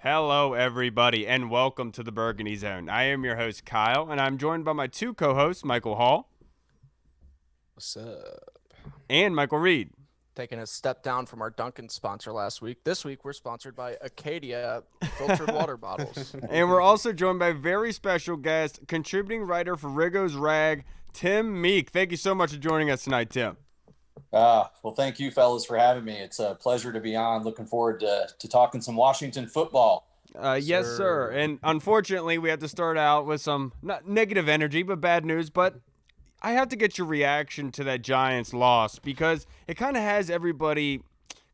Hello, everybody, and welcome to the Burgundy Zone. I am your host, Kyle, and I'm joined by my two co-hosts, Michael Hall What's up? and Michael Reed. Taking a step down from our Dunkin' sponsor last week. This week, we're sponsored by Acadia filtered water bottles. And we're also joined by a very special guest, contributing writer for Riggos Ragg, Tim Meek. Thank you so much for joining us tonight, Tim. Well, thank you, fellas, for having me. It's a pleasure to be on. Looking forward to talking some Washington football. Yes, sir. And unfortunately, we have to start out with some not negative energy, but bad news. But I have to get your reaction to that Giants loss because it kind of has everybody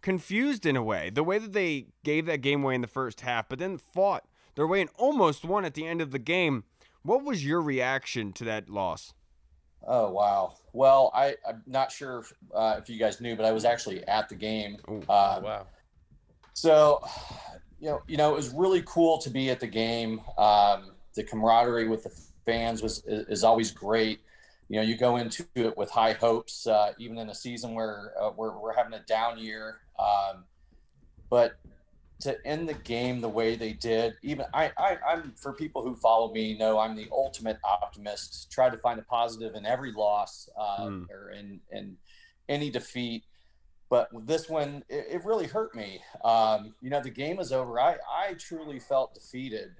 confused in a way. The way that they gave that game away in the first half, but then fought their way and almost won at the end of the game. What was your reaction to that loss? Oh, wow. Well, I'm not sure if you guys knew, but I was actually at the game. Wow. So, it was really cool to be at the game. The camaraderie with the fans is always great. You go into it with high hopes, even in a season where we're having a down year. But to end the game the way they did, even I'm for people who follow me know I'm the ultimate optimist. Try to find a positive in every loss or in any defeat. But with this one, it really hurt me. The game was over. I truly felt defeated.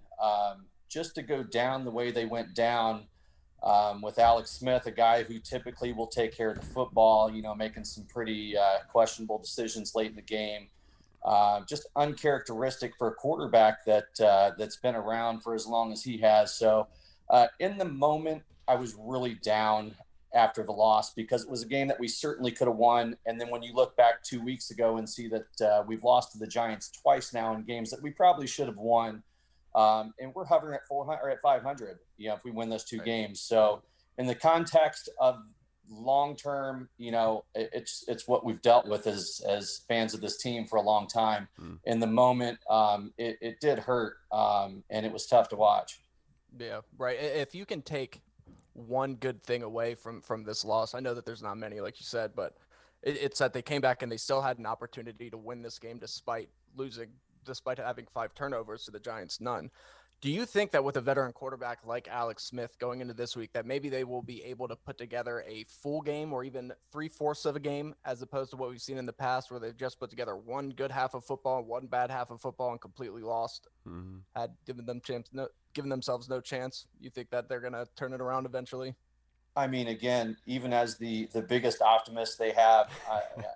Just to go down the way they went down with Alex Smith, a guy who typically will take care of the football, making some pretty questionable decisions late in the game. Just uncharacteristic for a quarterback that's been around for as long as he has. So in the moment, I was really down after the loss because it was a game that we certainly could have won. And then when you look back 2 weeks ago and see that we've lost to the Giants twice now in games that we probably should have won, and we're hovering at 400 or at 500, if we win those two games. So in the context of long term, it's what we've dealt with as fans of this team for a long time. In the moment, it did hurt, and it was tough to watch. Yeah, right. If you can take one good thing away from this loss, I know that there's not many, like you said, but it's that they came back and they still had an opportunity to win this game despite having 5 turnovers to the Giants none. Do you think that with a veteran quarterback like Alex Smith going into this week that maybe they will be able to put together a full game or even 3/4 of a game as opposed to what we've seen in the past where they've just put together one good half of football, one bad half of football and completely lost, had given themselves no chance? You think that they're going to turn it around eventually? I mean, again, even as the biggest optimist they have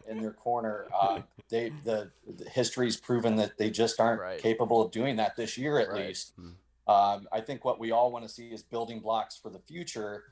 in their corner, the history's proven that they just aren't capable of doing that this year, at least. I think what we all want to see is building blocks for the future.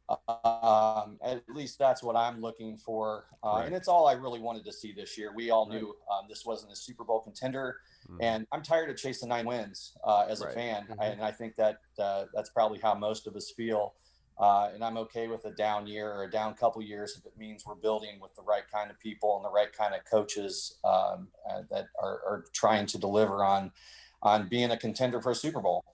At least that's what I'm looking for. And it's all I really wanted to see this year. We all knew this wasn't a Super Bowl contender. And I'm tired of chasing 9 wins as a fan. And I think that that's probably how most of us feel. And I'm okay with a down year or a down couple years if it means we're building with the right kind of people and the right kind of coaches that are trying to deliver on being a contender for a Super Bowl.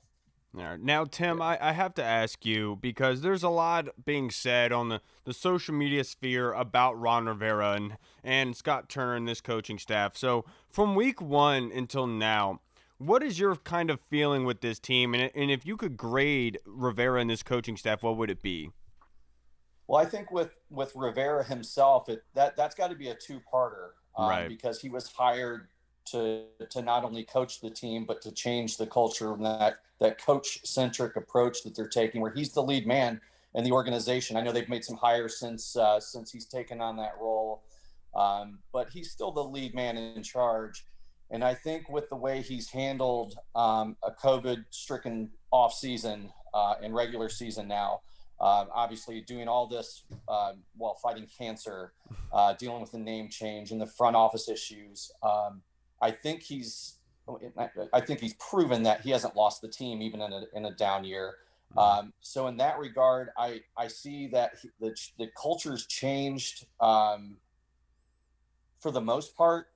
Now, Tim, I have to ask you because there's a lot being said on the social media sphere about Ron Rivera and Scott Turner and this coaching staff. So from week 1 until now, what is your kind of feeling with this team? And if you could grade Rivera and this coaching staff, what would it be? Well, I think with Rivera himself, that's got to be a 2-parter because he was hired to not only coach the team, but to change the culture and that coach-centric approach that they're taking, where he's the lead man in the organization. I know they've made some hires since he's taken on that role, but he's still the lead man in charge. And I think with the way he's handled a COVID-stricken off-season and regular season now, obviously doing all this while fighting cancer, dealing with the name change and the front office issues, I think he's proven that he hasn't lost the team even in a down year. So in that regard, I see that the culture's changed for the most part.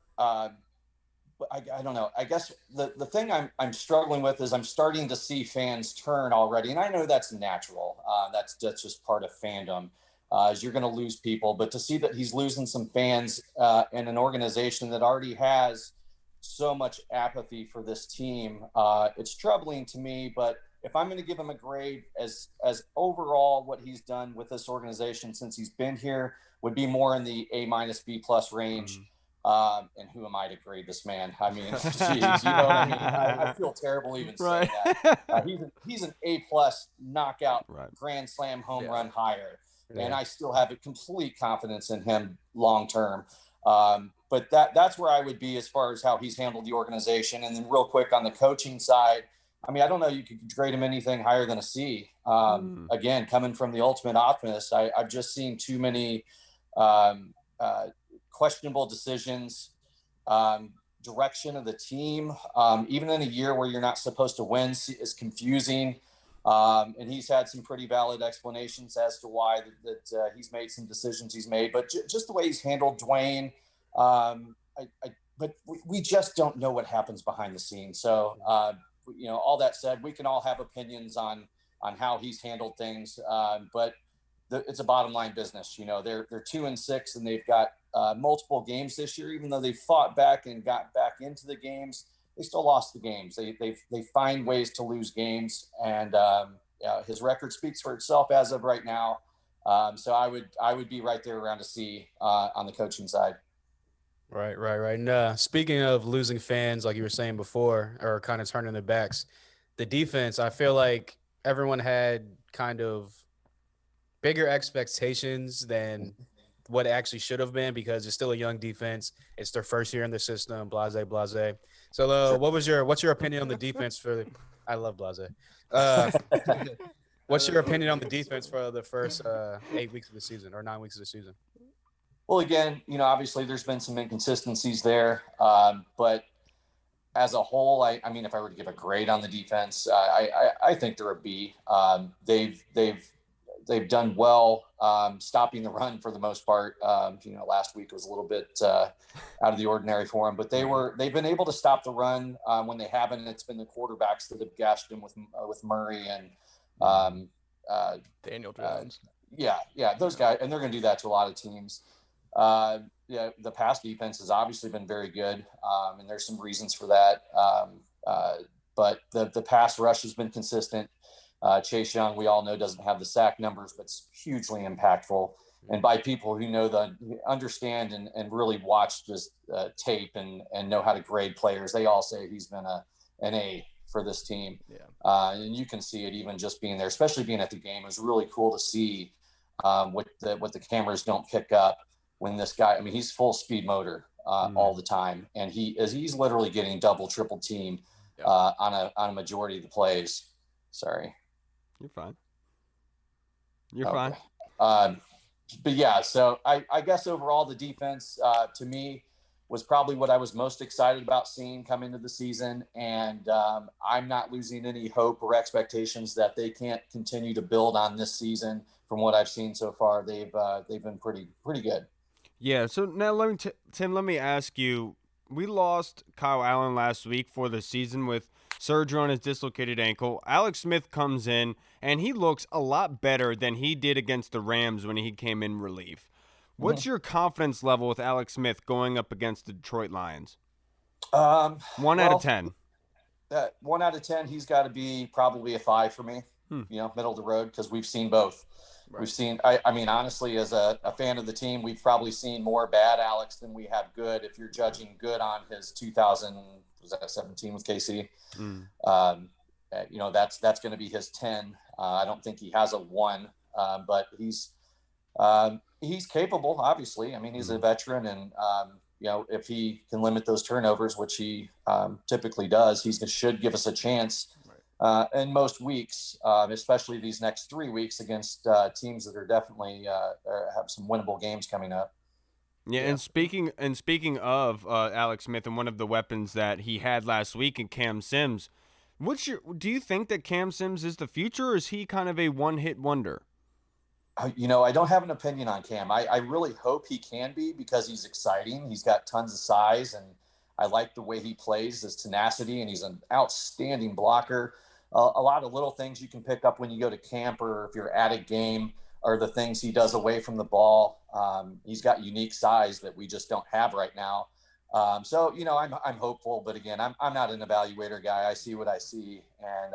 But I don't know. I guess the thing I'm struggling with is I'm starting to see fans turn already, and I know that's natural. That's just part of fandom. Is you're going to lose people, but to see that he's losing some fans in an organization that already has so much apathy for this team. It's troubling to me, but if I'm going to give him a grade as overall what he's done with this organization since he's been here would be more in the A-B+ range. And who am I to grade this man? I mean, geez, you know what I mean? I feel terrible even saying that. He's an A+ knockout, grand slam home run hire. And I still have a complete confidence in him long term. But that's where I would be as far as how he's handled the organization. And then real quick on the coaching side, I mean, I don't know you could grade him anything higher than a C. Again, coming from the ultimate optimist, I've just seen too many questionable decisions, direction of the team, even in a year where you're not supposed to win is confusing. And he's had some pretty valid explanations as to why that he's made some decisions he's made, but just the way he's handled Dwayne. But we just don't know what happens behind the scenes. So, all that said, we can all have opinions on how he's handled things. But it's a bottom line business. They're 2-6 and they've got multiple games this year. Even though they fought back and got back into the games, they still lost the games. They find ways to lose games, and his record speaks for itself as of right now. So I would be right there around a C on the coaching side. Right. And speaking of losing fans, like you were saying before, or kind of turning their backs, the defense, I feel like everyone had kind of bigger expectations than what it actually should have been because it's still a young defense. It's their first year in the system, blase. So what's your opinion on the defense I love blase. What's your opinion on the defense for the first 8 weeks of the season or 9 weeks of the season? Well, again, obviously there's been some inconsistencies there, but as a whole, I mean, if I were to give a grade on the defense, I think they're a B. They've done well stopping the run for the most part. Last week was a little bit out of the ordinary for them, but they've been able to stop the run when they haven't. It's been the quarterbacks that have gashed them with Murray and Daniel Jones. Those guys, and they're going to do that to a lot of teams. The pass defense has obviously been very good, and there's some reasons for that. But the pass rush has been consistent. Chase Young, we all know, doesn't have the sack numbers, but it's hugely impactful. And by people who understand and really watch this tape and know how to grade players, they all say he's been an A for this team. And you can see it even just being there, especially being at the game. It was really cool to see what the cameras don't pick up when this guy, I mean, he's full speed motor all the time. And he's literally getting double, triple team on a majority of the plays. Sorry. You're fine. You're fine. But yeah, so I guess overall the defense to me was probably what I was most excited about seeing come into the season. And I'm not losing any hope or expectations that they can't continue to build on this season. From what I've seen so far, they've been pretty good. Yeah. So now Tim, let me ask you, we lost Kyle Allen last week for the season with surgery on his dislocated ankle. Alex Smith comes in, and he looks a lot better than he did against the Rams when he came in relief. What's your confidence level with Alex Smith going up against the Detroit Lions? 1 out of 10. 1 out of 10, he's got to be probably a 5 for me, middle of the road, because we've seen both. Right. We've seen, I mean, honestly, as a fan of the team, we've probably seen more bad Alex than we have good. If you're judging good on his 2017 with KC, that's going to be his 10. I don't think he has a 1, but he's capable, obviously. I mean, he's a veteran, and if he can limit those turnovers, which he typically does, he should give us a chance. In most weeks, especially these next 3 weeks against teams that are definitely have some winnable games coming up. Yeah, and speaking of Alex Smith and one of the weapons that he had last week in Cam Sims, do you think that Cam Sims is the future, or is he kind of a one-hit wonder? I don't have an opinion on Cam. I really hope he can be, because he's exciting. He's got tons of size, and I like the way he plays, his tenacity, and he's an outstanding blocker. A lot of little things you can pick up when you go to camp or if you're at a game are the things he does away from the ball. He's got unique size that we just don't have right now. So I'm hopeful, but again, I'm not an evaluator guy. I see what I see, and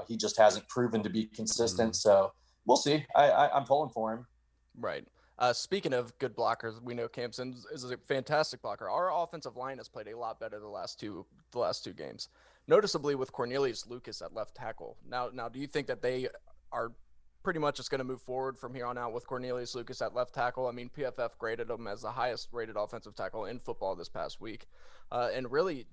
he just hasn't proven to be consistent. So we'll see. I'm pulling for him. Right. Speaking of good blockers, we know Campson is a fantastic blocker. Our offensive line has played a lot better the last two games, noticeably with Cornelius Lucas at left tackle. Now, do you think that they are pretty much just going to move forward from here on out with Cornelius Lucas at left tackle? I mean, PFF graded him as the highest rated offensive tackle in football this past week, and really,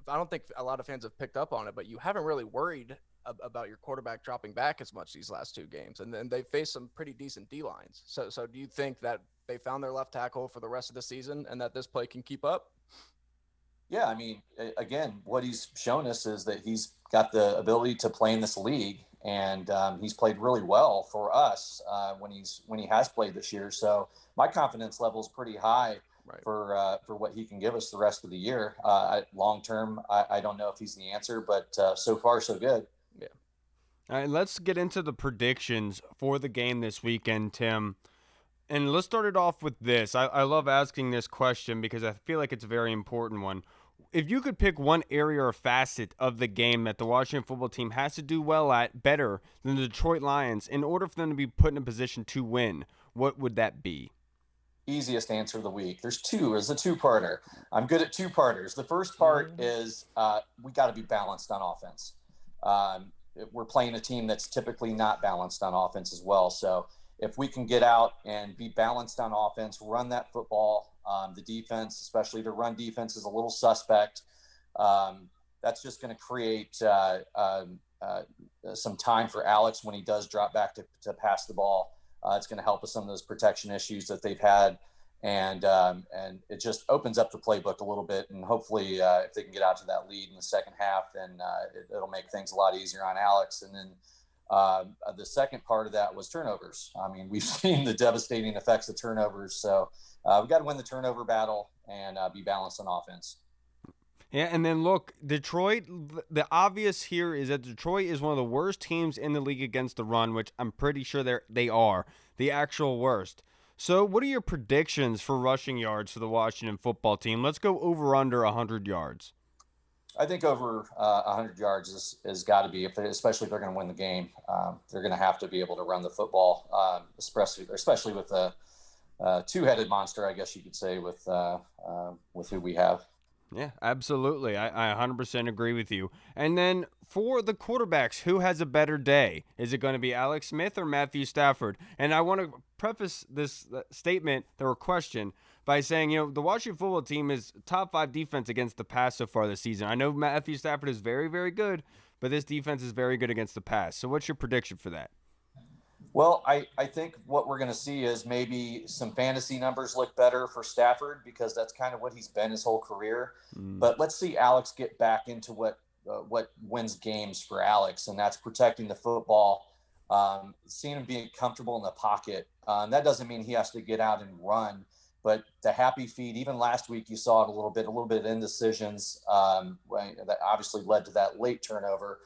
I don't think a lot of fans have picked up on it, but you haven't really worried about your quarterback dropping back as much these last two games, and then they faced some pretty decent D lines. So do you think that they found their left tackle for the rest of the season, and that this play can keep up? Yeah, I mean, again, what he's shown us is that he's got the ability to play in this league, and he's played really well for us when he has played this year. So my confidence level is pretty high. Right. For what he can give us the rest of the year. Long term, I don't know if he's the answer, but so far so good. Yeah. All right, let's get into the predictions for the game this weekend, Tim. And let's start it off with this. I love asking this question because I feel like it's a very important one. If you could pick one area or facet of the game that the Washington football team has to do well at better than the Detroit Lions in order for them to be put in a position to win, what would that be? Easiest answer of the week. There's a two-parter. I'm good at two-parters. The first part is we got to be balanced on offense. We're playing a team that's typically not balanced on offense as well. So if we can get out and be balanced on offense, run that football, the defense, especially the run defense, is a little suspect. That's just going to create some time for Alex when he does drop back to pass the ball. It's going to help with some of those protection issues that they've had, and it just opens up the playbook a little bit. And hopefully, if they can get out to that lead in the second half, then it'll make things a lot easier on Alex. And then the second part of that was turnovers. I mean, we've seen the devastating effects of turnovers, so we've got to win the turnover battle and be balanced on offense. Yeah, and then look, Detroit, the obvious here is that Detroit is one of the worst teams in the league against the run, which I'm pretty sure they are the actual worst. So what are your predictions for rushing yards for the Washington football team? Let's go over under 100 yards. I think over 100 yards is got to be, especially if they're going to win the game. They're going to have to be able to run the football, especially with a two-headed monster, I guess you could say, with who we have. Yeah, absolutely. I 100% agree with you. And then for the quarterbacks, who has a better day? Is it going to be Alex Smith or Matthew Stafford? And I want to preface this statement, or question, by saying, the Washington football team is top 5 defense against the pass so far this season. I know Matthew Stafford is very, very good, but this defense is very good against the pass. So what's your prediction for that? Well, I think what we're going to see is maybe some fantasy numbers look better for Stafford because that's kind of what he's been his whole career. But let's see Alex get back into what wins games for Alex, and that's protecting the football, seeing him being comfortable in the pocket. That doesn't mean he has to get out and run, but the happy feet, even last week you saw it a little bit of indecisions that obviously led to that late turnover.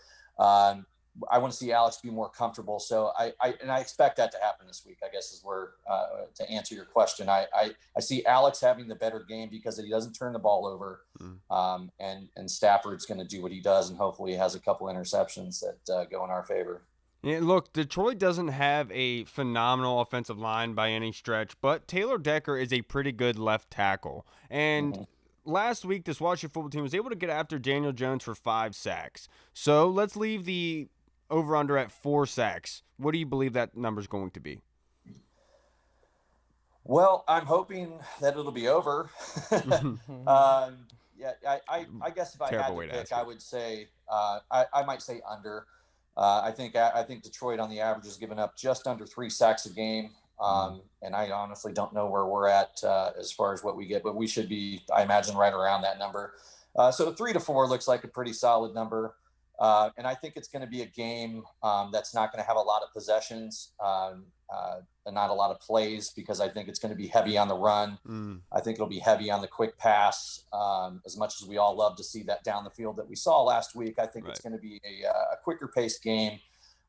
I want to see Alex be more comfortable. So I expect that to happen this week, I guess, is where to answer your question. I see Alex having the better game because he doesn't turn the ball over. And Stafford's going to do what he does. And hopefully he has a couple interceptions that go in our favor. Yeah, look, Detroit doesn't have a phenomenal offensive line by any stretch, but Taylor Decker is a pretty good left tackle. And last week, this Washington football team was able to get after Daniel Jones for 5 sacks. So let's leave the over-under at 4 sacks. What do you believe that number is going to be? Well, I'm hoping that it'll be over. I guess if I had to pick, I would say I might say under. I think Detroit on the average is giving up just under 3 sacks a game. And I honestly don't know where we're at as far as what we get, but we should be, I imagine, right around that number. So 3 to 4 looks like a pretty solid number. And I think it's going to be a game that's not going to have a lot of possessions and not a lot of plays because I think it's going to be heavy on the run. I think it'll be heavy on the quick pass. As much as we all love to see that down the field that we saw last week, I think it's going to be a quicker paced game.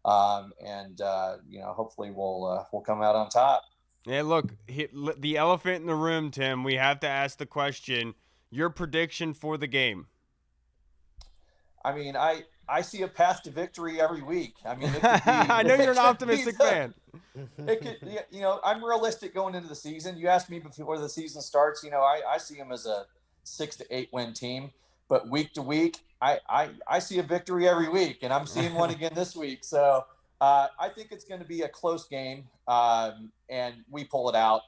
Hopefully we'll come out on top. Yeah, look, the elephant in the room, Tim, we have to ask the question. your prediction for the game. I mean, I see a path to victory every week. I mean, it could be. I know you're an optimistic fan. It could, I'm realistic going into the season. You asked me before the season starts. I see them as a 6 to 8 win team, but week to week, I see a victory every week, and I'm seeing one again this week. So I think it's going to be a close game, and we pull it out.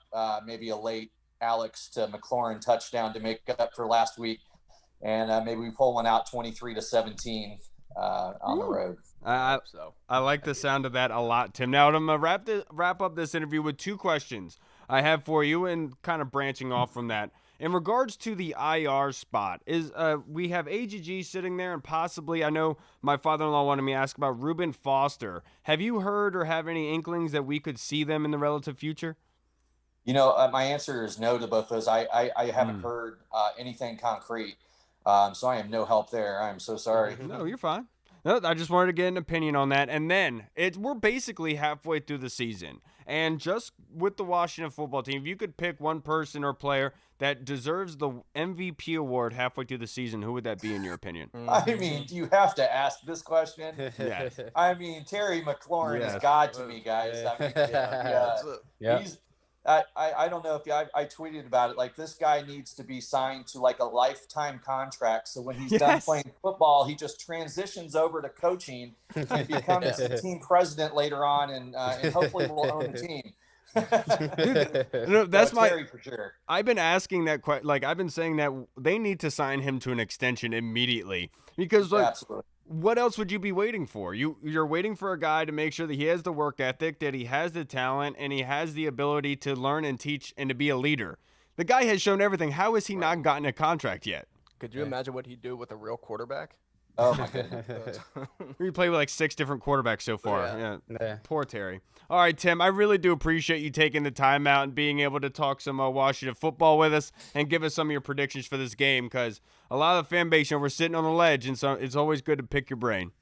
Maybe a late Alex to McLaurin touchdown to make up for last week, and maybe we pull one out 23-17 on the road. I like the sound of that a lot, Tim. Now, I'm going to wrap up this interview with 2 questions I have for you, and kind of branching off from that. In regards to the IR spot, we have AGG sitting there, and possibly, I know my father-in-law wanted me to ask about Reuben Foster. Have you heard or have any inklings that we could see them in the relative future? My answer is no to both those. I haven't heard anything concrete, so I am no help there. I'm so sorry. No, you're fine. No, I just wanted to get an opinion on that. And then we're basically halfway through the season. And just with the Washington football team, if you could pick one person or player that deserves the MVP award halfway through the season, who would that be in your opinion? I mean, do you have to ask this question? Yes. I mean, Terry McLaurin is God to me, guys. I mean, he's. I don't know if I tweeted about it. Like, this guy needs to be signed to like a lifetime contract. So when he's done playing football, he just transitions over to coaching and becomes the team president later on, and hopefully will own the team. No, that's Terry for sure. I've been asking that I've been saying that they need to sign him to an extension immediately, because Absolutely. What else would you be waiting for? You're waiting for a guy to make sure that he has the work ethic, that he has the talent, and he has the ability to learn and teach and to be a leader. The guy has shown everything. How has he not gotten a contract yet? Could you imagine what he'd do with a real quarterback? Oh my goodness. We played with like 6 different quarterbacks so far. Yeah. Poor Terry. All right, Tim, I really do appreciate you taking the time out and being able to talk some Washington football with us and give us some of your predictions for this game, because a lot of the fan base, we're sitting on the ledge, and so it's always good to pick your brain.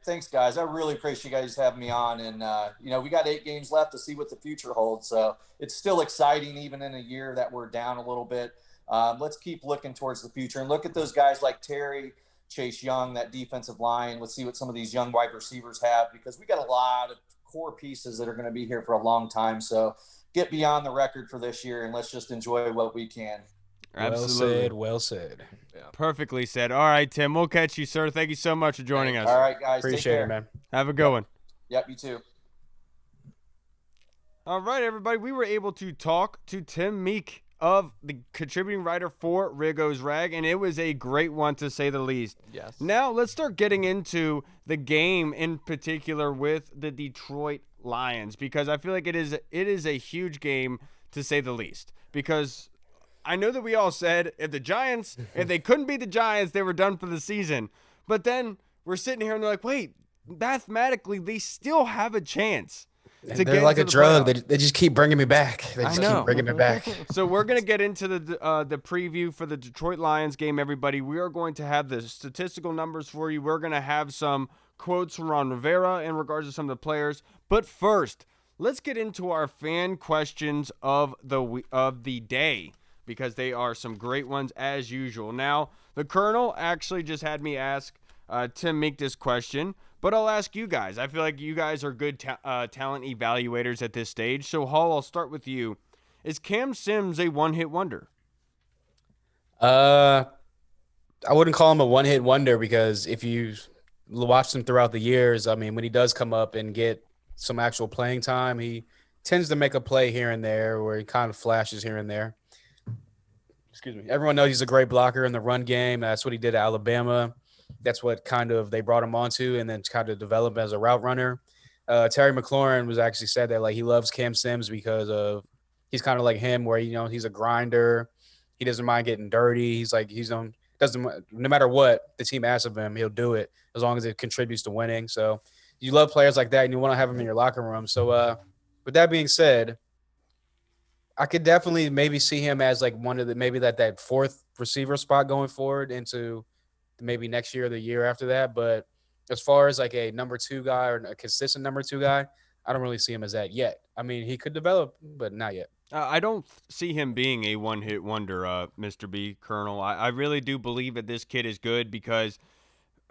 Thanks, guys. I really appreciate you guys having me on. And, we got 8 games left to see what the future holds. So it's still exciting, even in a year that we're down a little bit. Let's keep looking towards the future and look at those guys like Terry, Chase Young, that defensive line. Let's see what some of these young wide receivers have, because we got a lot of core pieces that are going to be here for a long time. So get beyond the record for this year, and let's just enjoy what we can. Absolutely. Well said. Yeah. Perfectly said. All right, Tim, we'll catch you, sir. Thank you so much for joining us. All right, guys. Appreciate take care. it, man. Have a good one. Yep, you too. All right, everybody. We were able to talk to Tim Meek, of the contributing writer for Riggos Ragg, and it was a great one, to say the least. Yes. Now let's start getting into the game in particular with the Detroit Lions, because I feel like it is a huge game, to say the least, because I know that we all said if they couldn't beat the Giants, they were done for the season. But then we're sitting here and they're like, wait, mathematically they still have a chance. They're like a drug. They just keep bringing me back. Keep bringing me back. So we're going to get into the preview for the Detroit Lions game, everybody. We are going to have the statistical numbers for you. We're going to have some quotes from Ron Rivera in regards to some of the players. But first, let's get into our fan questions of the day, because they are some great ones as usual. Now, the Colonel actually just had me ask Tim Meek this question, but I'll ask you guys. I feel like you guys are good talent evaluators at this stage. So, Hall, I'll start with you. Is Cam Sims a one-hit wonder? I wouldn't call him a one-hit wonder, because if you watch him throughout the years, I mean, when he does come up and get some actual playing time, he tends to make a play here and there, where he kind of flashes here and there. Excuse me. Everyone knows he's a great blocker in the run game. That's what he did at Alabama. That's what kind of they brought him onto, and then kind of developed as a route runner. Terry McLaurin was actually said that, like, he loves Cam Sims because of he's kind of like him, where he's a grinder. He doesn't mind getting dirty. He's like doesn't no matter what the team asks of him, he'll do it as long as it contributes to winning. So you love players like that, and you want to have them in your locker room. So with that being said, I could definitely maybe see him as like one of the that fourth receiver spot going forward into maybe next year or the year after that. But as far as like a number 2 guy or a consistent number 2 guy, I don't really see him as that yet. I mean, he could develop, but not yet. I don't see him being a one-hit wonder, Mr. B, Colonel. I really do believe that this kid is good because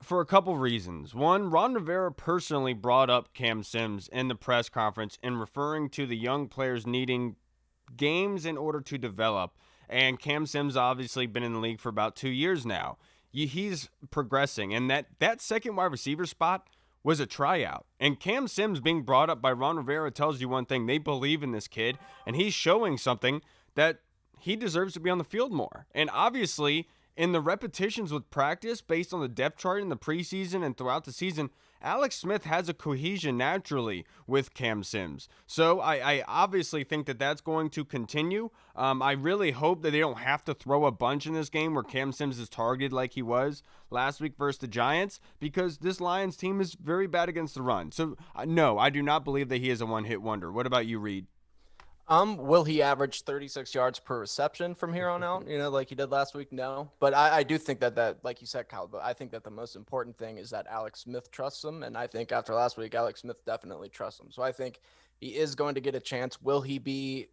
for a couple reasons. One, Ron Rivera personally brought up Cam Sims in the press conference in referring to the young players needing games in order to develop. And Cam Sims obviously been in the league for about 2 years now. He's progressing, and that second wide receiver spot was a tryout. And Cam Sims being brought up by Ron Rivera tells you one thing: they believe in this kid, and he's showing something that he deserves to be on the field more. And obviously, in the repetitions with practice, based on the depth chart in the preseason and throughout the season, Alex Smith has a cohesion naturally with Cam Sims. So I obviously think that that's going to continue. I really hope that they don't have to throw a bunch in this game where Cam Sims is targeted like he was last week versus the Giants, because this Lions team is very bad against the run. So no, I do not believe that he is a one-hit wonder. What about you, Reed? Will he average 36 yards per reception from here on out? Like he did last week? No. But I do think that, like you said, Kyle, but I think that the most important thing is that Alex Smith trusts him. And I think after last week, Alex Smith definitely trusts him. So I think he is going to get a chance. Will he be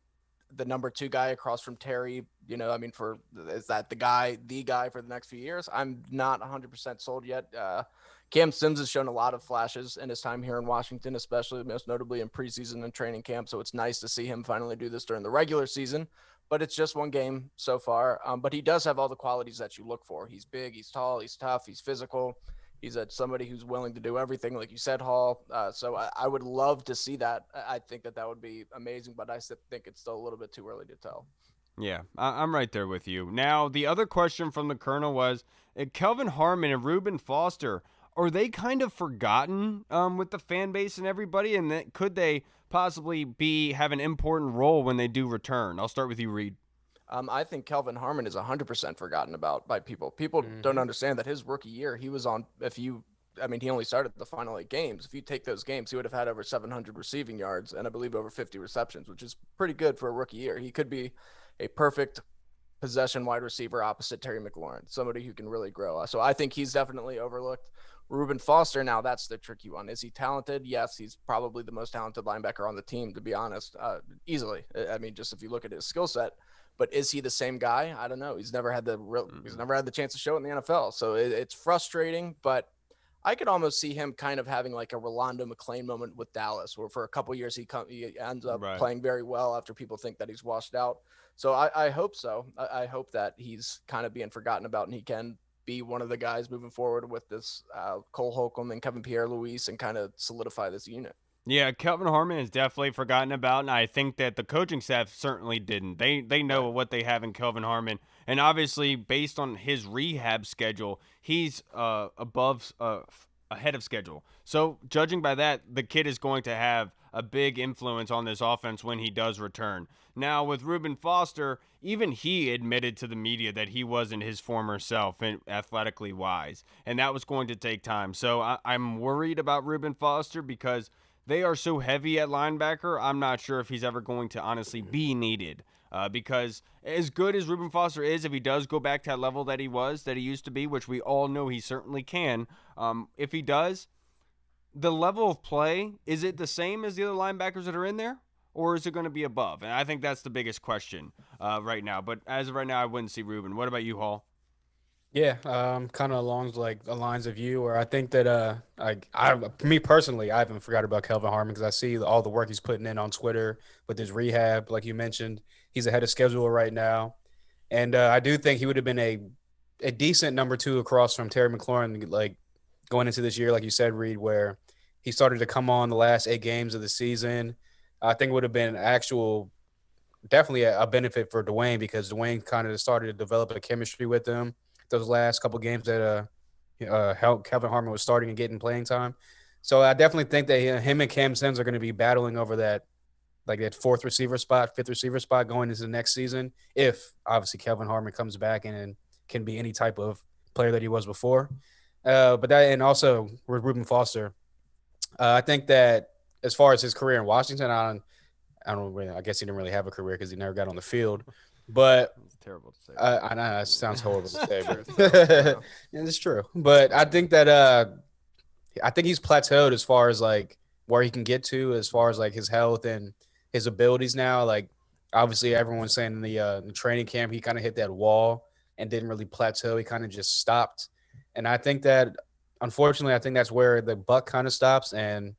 the number 2 guy across from Terry? Is that the guy for the next few years? I'm not 100% sold yet. Cam Sims has shown a lot of flashes in his time here in Washington, especially most notably in preseason and training camp. So it's nice to see him finally do this during the regular season, but it's just one game so far. But he does have all the qualities that you look for. He's big, he's tall, he's tough, he's physical. He's somebody who's willing to do everything, like you said, Hall. So I would love to see that. I think that would be amazing, but I think it's still a little bit too early to tell. Yeah, I'm right there with you. Now, the other question from the Colonel was, Kelvin Harmon and Reuben Foster, are they kind of forgotten with the fan base and everybody? And could they possibly have an important role when they do return? I'll start with you, Reed. I think Kelvin Harmon is 100% forgotten about by people. People don't understand that his rookie year, he was on, he only started the final 8 games. If you take those games, he would have had over 700 receiving yards and I believe over 50 receptions, which is pretty good for a rookie year. He could be a perfect possession wide receiver opposite Terry McLaurin, somebody who can really grow. So I think he's definitely overlooked. Reuben Foster, now that's the tricky one. Is he talented? Yes, he's probably the most talented linebacker on the team, to be honest, easily. Just if you look at his skill set. But is he the same guy? I don't know. He's never had the chance to show it in the NFL. So it's frustrating, but I could almost see him kind of having like a Rolando McClain moment with Dallas, where for a couple of years he ends up playing very well after people think that he's washed out. So I hope so. I hope that he's kind of being forgotten about and he can be one of the guys moving forward with this Cole Holcomb and Kevin Pierre-Louis and kind of solidify this unit. Yeah, Kelvin Harmon is definitely forgotten about, and I think that the coaching staff certainly didn't. They know what they have in Kelvin Harmon, and obviously based on his rehab schedule, he's ahead of schedule. So judging by that, the kid is going to have a big influence on this offense when he does return. Now with Reuben Foster, even he admitted to the media that he wasn't his former self and athletically wise, and that was going to take time. So I'm worried about Reuben Foster because they are so heavy at linebacker. I'm not sure if he's ever going to honestly be needed. Because as good as Reuben Foster is, if he does go back to that level that he used to be, which we all know he certainly can, if he does, the level of play, is it the same as the other linebackers that are in there? Or is it going to be above? And I think that's the biggest question right now. But as of right now, I wouldn't see Reuben. What about you, Hall? Yeah, kind of along like the lines of you, where I think that me personally, I haven't forgot about Kelvin Harmon because I see all the work he's putting in on Twitter with his rehab. Like you mentioned, he's ahead of schedule right now, and I do think he would have been a decent number 2 across from Terry McLaurin, like going into this year, like you said, Reed, where he started to come on the last 8 games of the season. I think it would have been definitely a benefit for Dwayne because Dwayne kind of started to develop a chemistry with him those last couple games that Kelvin Harmon was starting and getting playing time. So I definitely think that him and Cam Sims are going to be battling over that 4th receiver spot, 5th receiver spot going into the next season. If obviously Kelvin Harmon comes back and can be any type of player that he was before. And also with Reuben Foster, I think that as far as his career in Washington, I guess he didn't really have a career because he never got on the field. But it's terrible to say. I know it sounds horrible to say, but it's true. But I think that I think he's plateaued as far as like where he can get to, as far as like his health and his abilities now. Like Obviously, everyone's saying in the training camp he kind of hit that wall and didn't really plateau. He kind of just stopped, and I think that unfortunately, I think that's where the buck kind of stops. And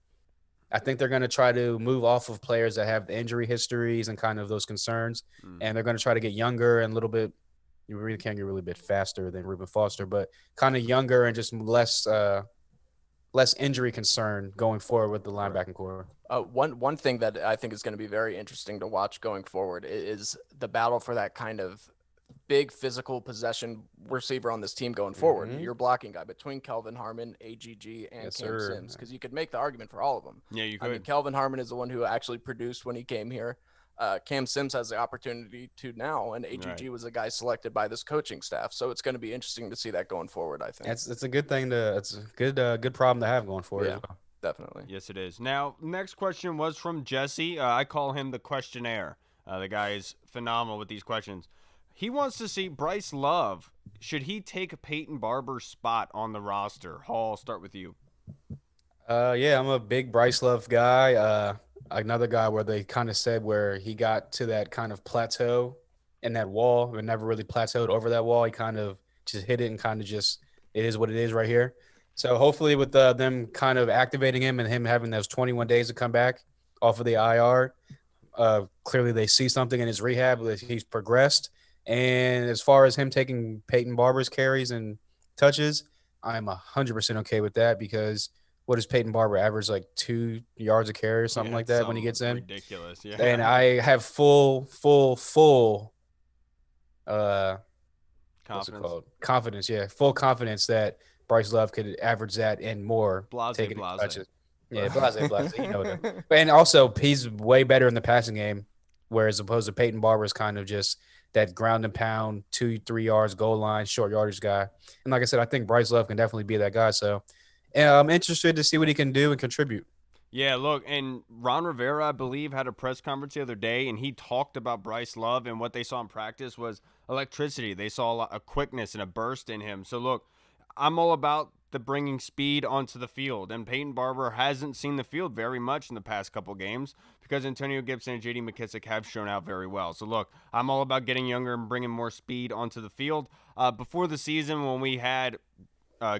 I think they're going to try to move off of players that have the injury histories and kind of those concerns, and they're going to try to get younger and a little bit. You really can't get really bit faster than Reuben Foster, but kind of younger and just less injury concern going forward with the linebacking core. One thing that I think is going to be very interesting to watch going forward is the battle for that kind of big physical possession receiver on this team going forward. Your blocking guy between Kelvin Harmon, AGG, and Cam Sims, because you could make the argument for all of them. Yeah, you could. I mean, Kelvin Harmon is the one who actually produced when he came here. Cam Sims has the opportunity to now, and AGG was a guy selected by this coaching staff. So it's going to be interesting to see that going forward, I think. It's a good thing it's a good problem to have going forward as well. Definitely. Yes, it is. Now, next question was from Jesse. I call him the questionnaire. The guy is phenomenal with these questions. He wants to see Bryce Love. Should he take Peyton Barber's spot on the roster? Hall, I'll start with you. Yeah, I'm a big Bryce Love guy. Another guy where they kind of said where he got to that kind of plateau in that wall, but never really plateaued over that wall. He kind of just hit it and kind of just it is what it is right here. So hopefully with them kind of activating him and him having those 21 days to come back off of the IR, clearly they see something in his rehab that he's progressed. And as far as him taking Peyton Barber's carries and touches, I'm 100% okay with that because what does Peyton Barber average, like 2 yards a carry or something like that when he gets in? Ridiculous, yeah. And I have full confidence, yeah, full confidence that Bryce Love could average that and more. Taking touches. Yeah, blase. You know that. And also, he's way better in the passing game, whereas opposed to Peyton Barber's kind of just that ground and pound, 2-3 yards, goal line, short yardage guy. And like I said, I think Bryce Love can definitely be that guy. So I'm interested to see what he can do and contribute. Yeah, look, and Ron Rivera, I believe, had a press conference the other day, and he talked about Bryce Love, and what they saw in practice was electricity. They saw a lot of quickness and a burst in him. So, look, I'm all about the bringing speed onto the field, and Peyton Barber hasn't seen the field very much in the past couple games because Antonio Gibson and J.D. McKissic have shown out very well. So, look, I'm all about getting younger and bringing more speed onto the field. Before the season, when we had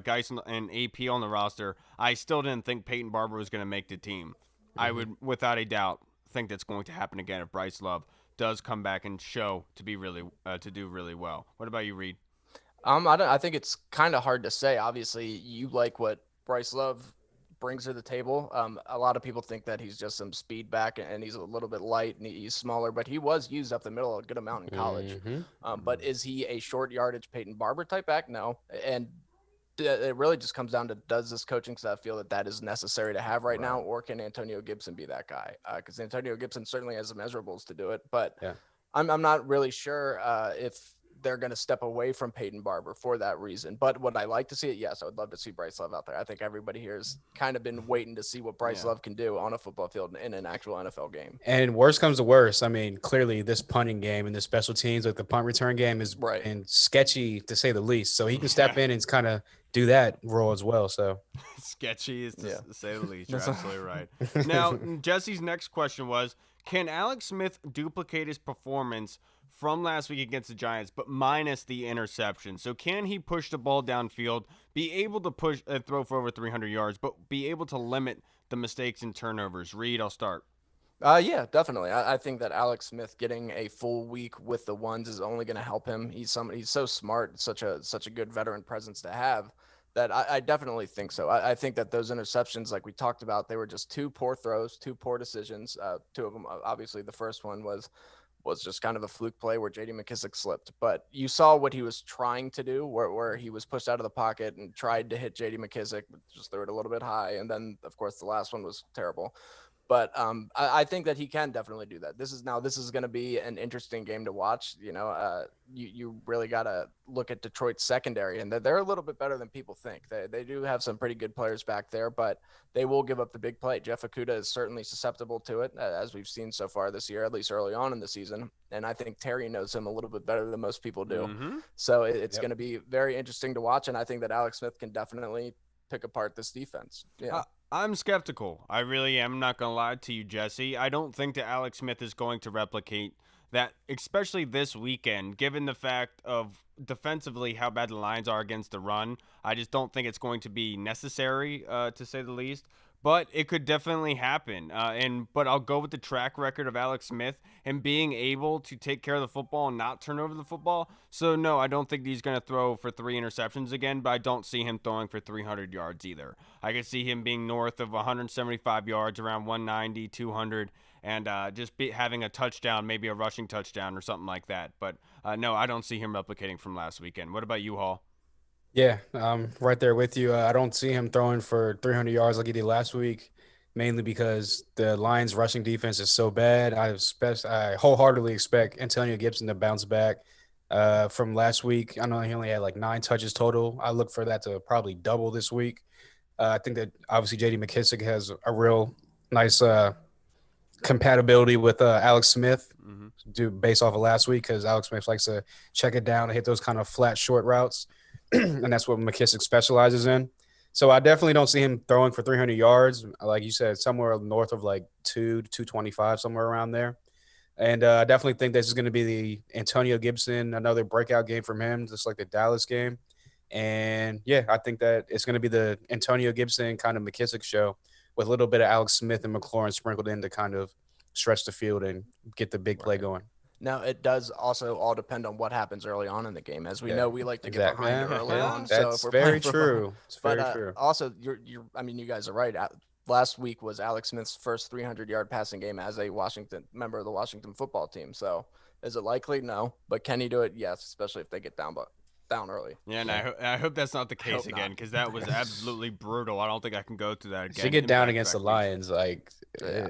Geis and AP on the roster, I still didn't think Peyton Barber was going to make the team. I would, without a doubt, think that's going to happen again if Bryce Love does come back and show to be really to do really well. What about you, Reed? I think it's kind of hard to say. Obviously, you like what Bryce Love brings to the table. A lot of people think that he's just some speed back and he's a little bit light and he's smaller, but he was used up the middle a good amount in college. But is he a short yardage Peyton Barber type back? No. And it really just comes down to, does this coaching staff feel that is necessary to have right now, or can Antonio Gibson be that guy? Because Antonio Gibson certainly has the measurables to do it, but I'm not really sure if they're going to step away from Peyton Barber for that reason. But would I like to see it? Yes, I would love to see Bryce Love out there. I think everybody here has kind of been waiting to see what Bryce Love can do on a football field in an actual NFL game. And worst comes to worst, I mean, clearly this punting game and the special teams, like the punt return game, is and sketchy to say the least. So he can step in and kind of do that role as well. So sketchy is to say the least. You're absolutely right. Now, Jesse's next question was, can Alex Smith duplicate his performance from last week against the Giants, but minus the interception? So can he push the ball downfield, be able to push throw for over 300 yards, but be able to limit the mistakes and turnovers? Reed, I'll start. Yeah, definitely. I think that Alex Smith getting a full week with the ones is only going to help him. He's so smart, such a good veteran presence to have, that I definitely think so. I think that those interceptions, like we talked about, they were just 2 poor throws, 2 poor decisions. 2 of them, obviously, the first one was just kind of a fluke play where J.D. McKissic slipped. But you saw what he was trying to do, where he was pushed out of the pocket and tried to hit J.D. McKissic, just threw it a little bit high. And then, of course, the last one was terrible. But I think that he can definitely do that. This is going to be an interesting game to watch. You know, you really got to look at Detroit's secondary, and they're a little bit better than people think. They do have some pretty good players back there, but they will give up the big play. Jeff Okudah is certainly susceptible to it, as we've seen so far this year, at least early on in the season. And I think Terry knows him a little bit better than most people do. So it's going to be very interesting to watch, and I think that Alex Smith can definitely pick apart this defense. Yeah. I'm skeptical. I really am, not going to lie to you, Jesse. I don't think that Alex Smith is going to replicate that, especially this weekend, given the fact of defensively how bad the Lions are against the run, I just don't think it's going to be necessary, to say the least. But it could definitely happen. But I'll go with the track record of Alex Smith and being able to take care of the football and not turn over the football. So no, I don't think he's going to throw for 3 interceptions again, but I don't see him throwing for 300 yards either. I could see him being north of 175 yards, around 190, 200, and having a touchdown, maybe a rushing touchdown or something like that. But no, I don't see him replicating from last weekend. What about you, Hall? Yeah, I'm right there with you. I don't see him throwing for 300 yards like he did last week, mainly because the Lions' rushing defense is so bad. I wholeheartedly expect Antonio Gibson to bounce back from last week. I know he only had like 9 touches total. I look for that to probably double this week. I think that obviously J.D. McKissic has a real nice compatibility with Alex Smith, based off of last week, because Alex Smith likes to check it down and hit those kind of flat, short routes. And that's what McKissic specializes in. So I definitely don't see him throwing for 300 yards. Like you said, somewhere north of like 225, somewhere around there. And I definitely think this is going to be the Antonio Gibson, another breakout game from him, just like the Dallas game. And yeah, I think that it's going to be the Antonio Gibson kind of McKissic show with a little bit of Alex Smith and McLaurin sprinkled in to kind of stretch the field and get the big play going. Now, it does also all depend on what happens early on in the game. As we know, we like to get behind early on. So That's if we're very playing true. It's very true. Also, I mean, you guys are right. Last week was Alex Smith's first 300-yard passing game as a Washington member of the Washington football team. So is it likely? No. But can he do it? Yes, especially if they get down early. Yeah, and I hope that's not the case again, because that was absolutely brutal. I don't think I can go through that again. To get down against the Lions, like I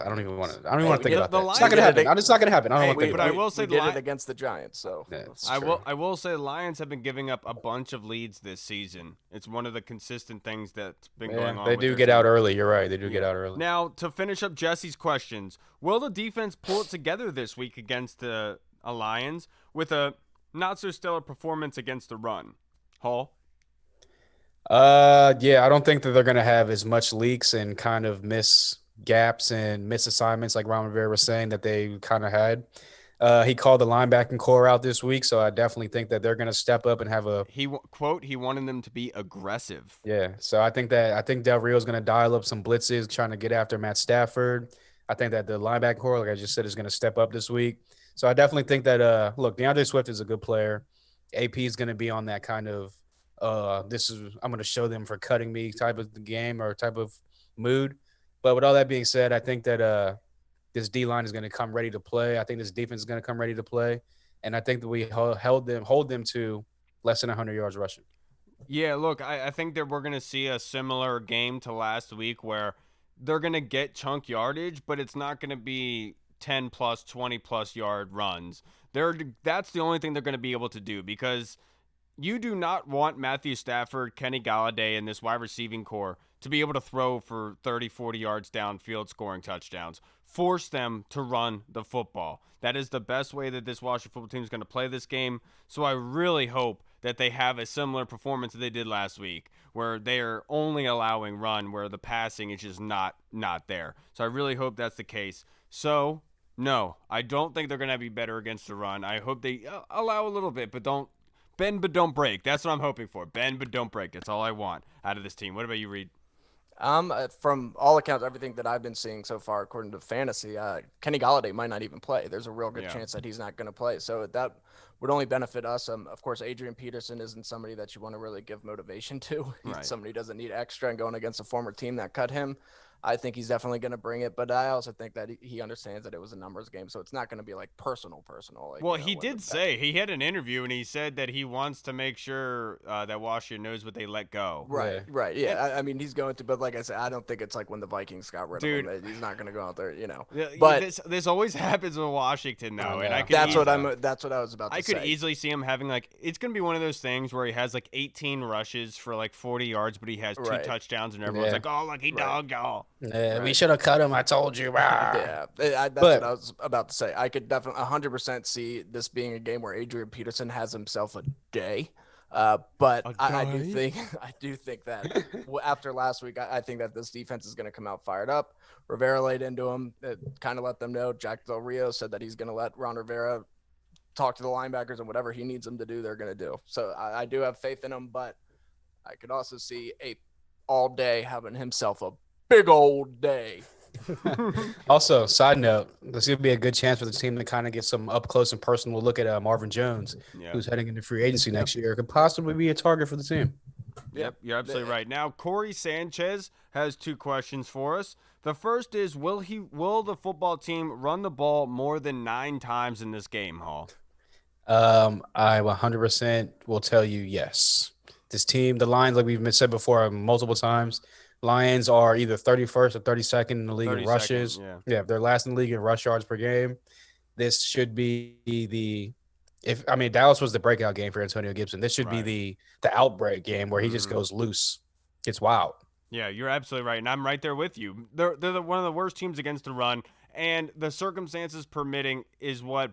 don't even want to think about that. It's not gonna happen. It's not gonna happen. I don't want to think about it. But I will say we did it against the Giants, so I will say the Lions have been giving up a bunch of leads this season. It's one of the consistent things that's been going on. They do get out early. You're right. They do get out early. Now, to finish up Jesse's questions, will the defense pull it together this week against the Lions with a not so stellar performance against the run? Hall? Yeah, I don't think that they're going to have as much leaks and kind of miss gaps and miss assignments like Ron Rivera was saying that they kind of had. He called the linebacking core out this week, so I definitely think that they're going to step up and have a he wanted them to be aggressive. Yeah, so I think Del Rio's going to dial up some blitzes, trying to get after Matt Stafford. I think that the linebacking core, like I just said, is going to step up this week. So I definitely think that look, DeAndre Swift is a good player. AP is going to be on that kind of I'm going to show them for cutting me type of game or type of mood. But with all that being said, I think that this D-line is going to come ready to play. I think this defense is going to come ready to play. And I think that we hold them to less than 100 yards rushing. Yeah, look, I think that we're going to see a similar game to last week where they're going to get chunk yardage, but it's not going to be 10 plus, 20 plus yard runs. That's the only thing they're going to be able to do, because you do not want Matthew Stafford, Kenny Galladay, and this wide receiving core to be able to throw for 30, 40 yards downfield scoring touchdowns. Force them to run the football. That is the best way that this Washington football team is going to play this game. So I really hope that they have a similar performance that they did last week, where they are only allowing run, where the passing is just not there. So I really hope that's the case. So no, I don't think they're going to be better against the run. I hope they allow a little bit, but don't bend but don't break. That's what I'm hoping for. Bend but don't break. That's all I want out of this team. What about you, Reed? From all accounts, everything that I've been seeing so far, according to fantasy, Kenny Galladay might not even play. There's a real good chance that he's not going to play. So that would only benefit us. Of course, Adrian Peterson isn't somebody that you want to really give motivation to. He's somebody who doesn't need extra, and going against a former team that cut him, I think he's definitely going to bring it. But I also think that he understands that it was a numbers game, so it's not going to be like personal. Like, well, he did say, he had an interview, and he said that he wants to make sure that Washington knows what they let go. Right. Yeah. I mean, he's going to, but like I said, I don't think it's like when the Vikings got rid of him. He's not going to go out there, But this always happens with Washington, though. And that's what I was about to say. I could easily see him having it's going to be one of those things where he has 18 rushes for 40 yards, but he has 2 touchdowns, and everyone's like, oh, look, he dogged y'all. Yeah, we should have cut him. I told you. Yeah, that's what I was about to say. I could definitely 100% see this being a game where Adrian Peterson has himself a day. But A I guy? do think that after last week, I think that this defense is going to come out fired up. Rivera laid into him, kind of let them know. Jack Del Rio said that he's going to let Ron Rivera talk to the linebackers, and whatever he needs them to do, they're going to do. So I do have faith in him, but I could also see Ape all day having himself a big old day. Also, side note, this could be a good chance for the team to kind of get some up close and personal look at Marvin Jones, Yeah. who's heading into free agency next year. Could possibly be a target for the team. Yep, you're absolutely right. Now, Corey Sanchez has 2 questions for us. The first is, will the football team run the ball more than 9 times in this game, Hall? I 100% will tell you yes. This team, the Lions, like we've said before multiple times, Lions are either 31st or 32nd in the league in 32nd, rushes. yeah. They're last in the league in rush yards per game. This should be Dallas was the breakout game for Antonio Gibson. This should be the outbreak game where he just goes loose. It's wild. Yeah, you're absolutely right, and I'm right there with you. They're one of the worst teams against the run, and the circumstances permitting is what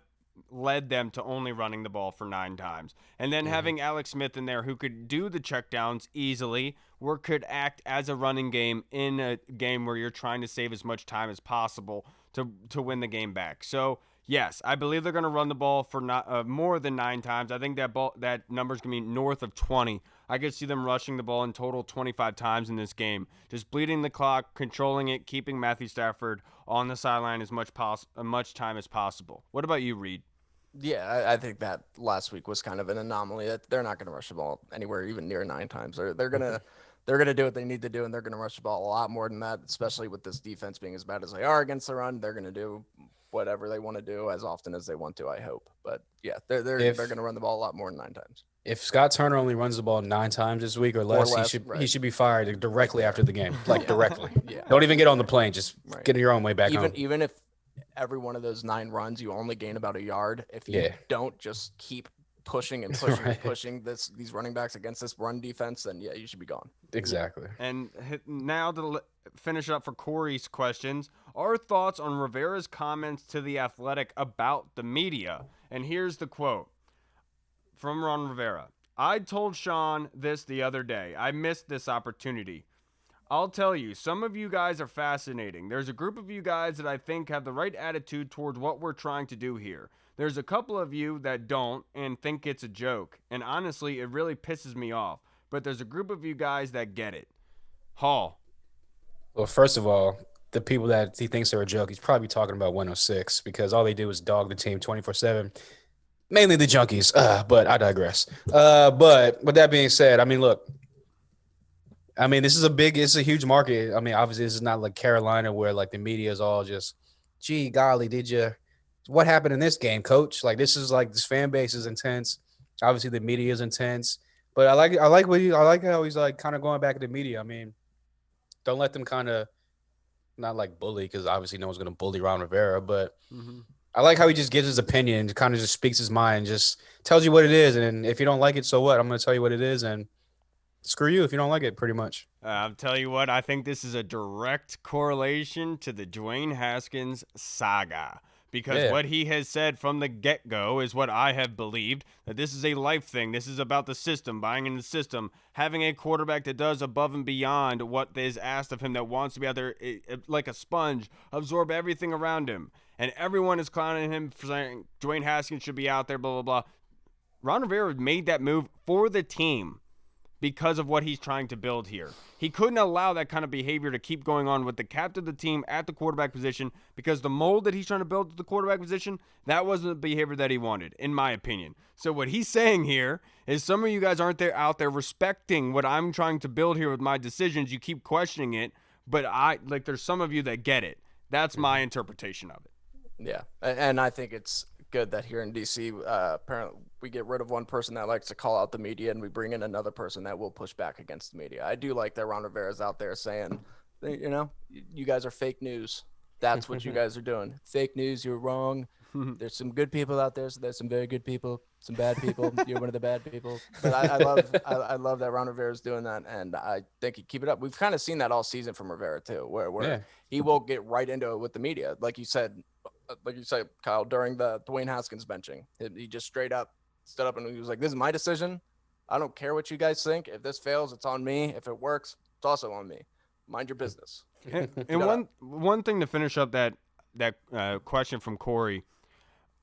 led them to only running the ball for 9 times. And then having Alex Smith in there who could do the checkdowns easily or could act as a running game in a game where you're trying to save as much time as possible to win the game back. So, yes, I believe they're going to run the ball for more than 9 times. I think that number's going to be north of 20. I could see them rushing the ball in total 25 times in this game. Just bleeding the clock, controlling it, keeping Matthew Stafford on the sideline as much time as possible. What about you, Reed? Yeah, I think that last week was kind of an anomaly. That they're not going to rush the ball anywhere even near 9 times. They're gonna do what they need to do, and they're gonna rush the ball a lot more than that. Especially with this defense being as bad as they are against the run, they're gonna do whatever they want to do as often as they want to. I hope, but yeah, they're gonna run the ball a lot more than 9 times. If Scott Turner only runs the ball 9 times this week or less, he should be fired directly after the game, directly. Yeah. Don't even get on the plane. Just get your own way back home. Even if every one of those 9 runs, you only gain about a yard. If you don't just keep pushing and pushing and pushing these running backs against this run defense, then yeah, you should be gone. Exactly. And now to finish up for Corey's questions, our thoughts on Rivera's comments to The Athletic about the media. And here's the quote from Ron Rivera. I told Sean this the other day. I missed this opportunity. I'll tell you, some of you guys are fascinating. There's a group of you guys that I think have the right attitude towards what we're trying to do here. There's a couple of you that don't and think it's a joke. And honestly, it really pisses me off. But there's a group of you guys that get it. Hall. Well, first of all, the people that he thinks are a joke, he's probably talking about 106 because all they do is dog the team 24/7. Mainly the junkies, but I digress. But with that being said, I mean, look, it's a huge market. I mean, obviously, this is not like Carolina where like the media is all just, gee, golly, what happened in this game, coach? Like this fan base is intense. Obviously, the media is intense. But I like how he's like kind of going back to the media. I mean, don't let them kind of not like bully because obviously no one's going to bully Ron Rivera, but I like how he just gives his opinion and kind of just speaks his mind, just tells you what it is. And if you don't like it, so what? I'm going to tell you what it is. And screw you if you don't like it, pretty much. I'll tell you what, I think this is a direct correlation to the Dwayne Haskins saga. Because what he has said from the get-go is what I have believed, that this is a life thing. This is about the system, buying into the system, having a quarterback that does above and beyond what is asked of him, that wants to be out there like a sponge, absorb everything around him. And everyone is clowning him for saying Dwayne Haskins should be out there, blah, blah, blah. Ron Rivera made that move for the team because of what he's trying to build here. He couldn't allow that kind of behavior to keep going on with the captain of the team at the quarterback position because the mold that he's trying to build at the quarterback position, that wasn't the behavior that he wanted, in my opinion. So what he's saying here is some of you guys aren't out there respecting what I'm trying to build here with my decisions. You keep questioning it, but there's some of you that get it. That's my interpretation of it. Yeah, and I think it's good that here in DC, apparently we get rid of one person that likes to call out the media and we bring in another person that will push back against the media. I do like that Ron Rivera's out there saying, you guys are fake news. That's what you guys are doing. Fake news. You're wrong. There's some good people out there. So there's some very good people, some bad people. You're one of the bad people. But I love that Ron Rivera's doing that. And I think he keep it up. We've kind of seen that all season from Rivera too, where he will get right into it with the media. Like you said, Kyle, during the Dwayne Haskins benching, he just straight up stood up and he was like, this is my decision. I don't care what you guys think. If this fails, it's on me. If it works, it's also on me. Mind your business. And one thing to finish up that question from Corey,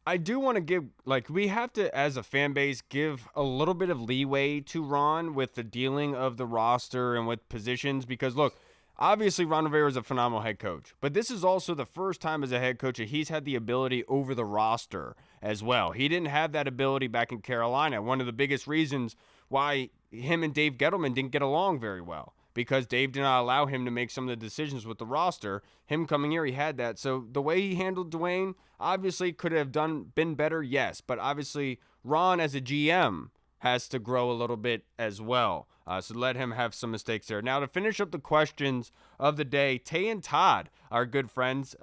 I do want to give, like, we have to, as a fan base, give a little bit of leeway to Ron with the dealing of the roster and with positions, because look, obviously Ron Rivera is a phenomenal head coach, but this is also the first time as a head coach that he's had the ability over the roster as well. He didn't have that ability back in Carolina. One of the biggest reasons why him and Dave Gettleman didn't get along very well, because Dave did not allow him to make some of the decisions with the roster. Him coming here, he had that. So the way he handled Dwayne obviously could have been better, yes. But obviously Ron as a GM has to grow a little bit as well. So let him have some mistakes there. Now to finish up the questions of the day, Tay and Todd, our good friends,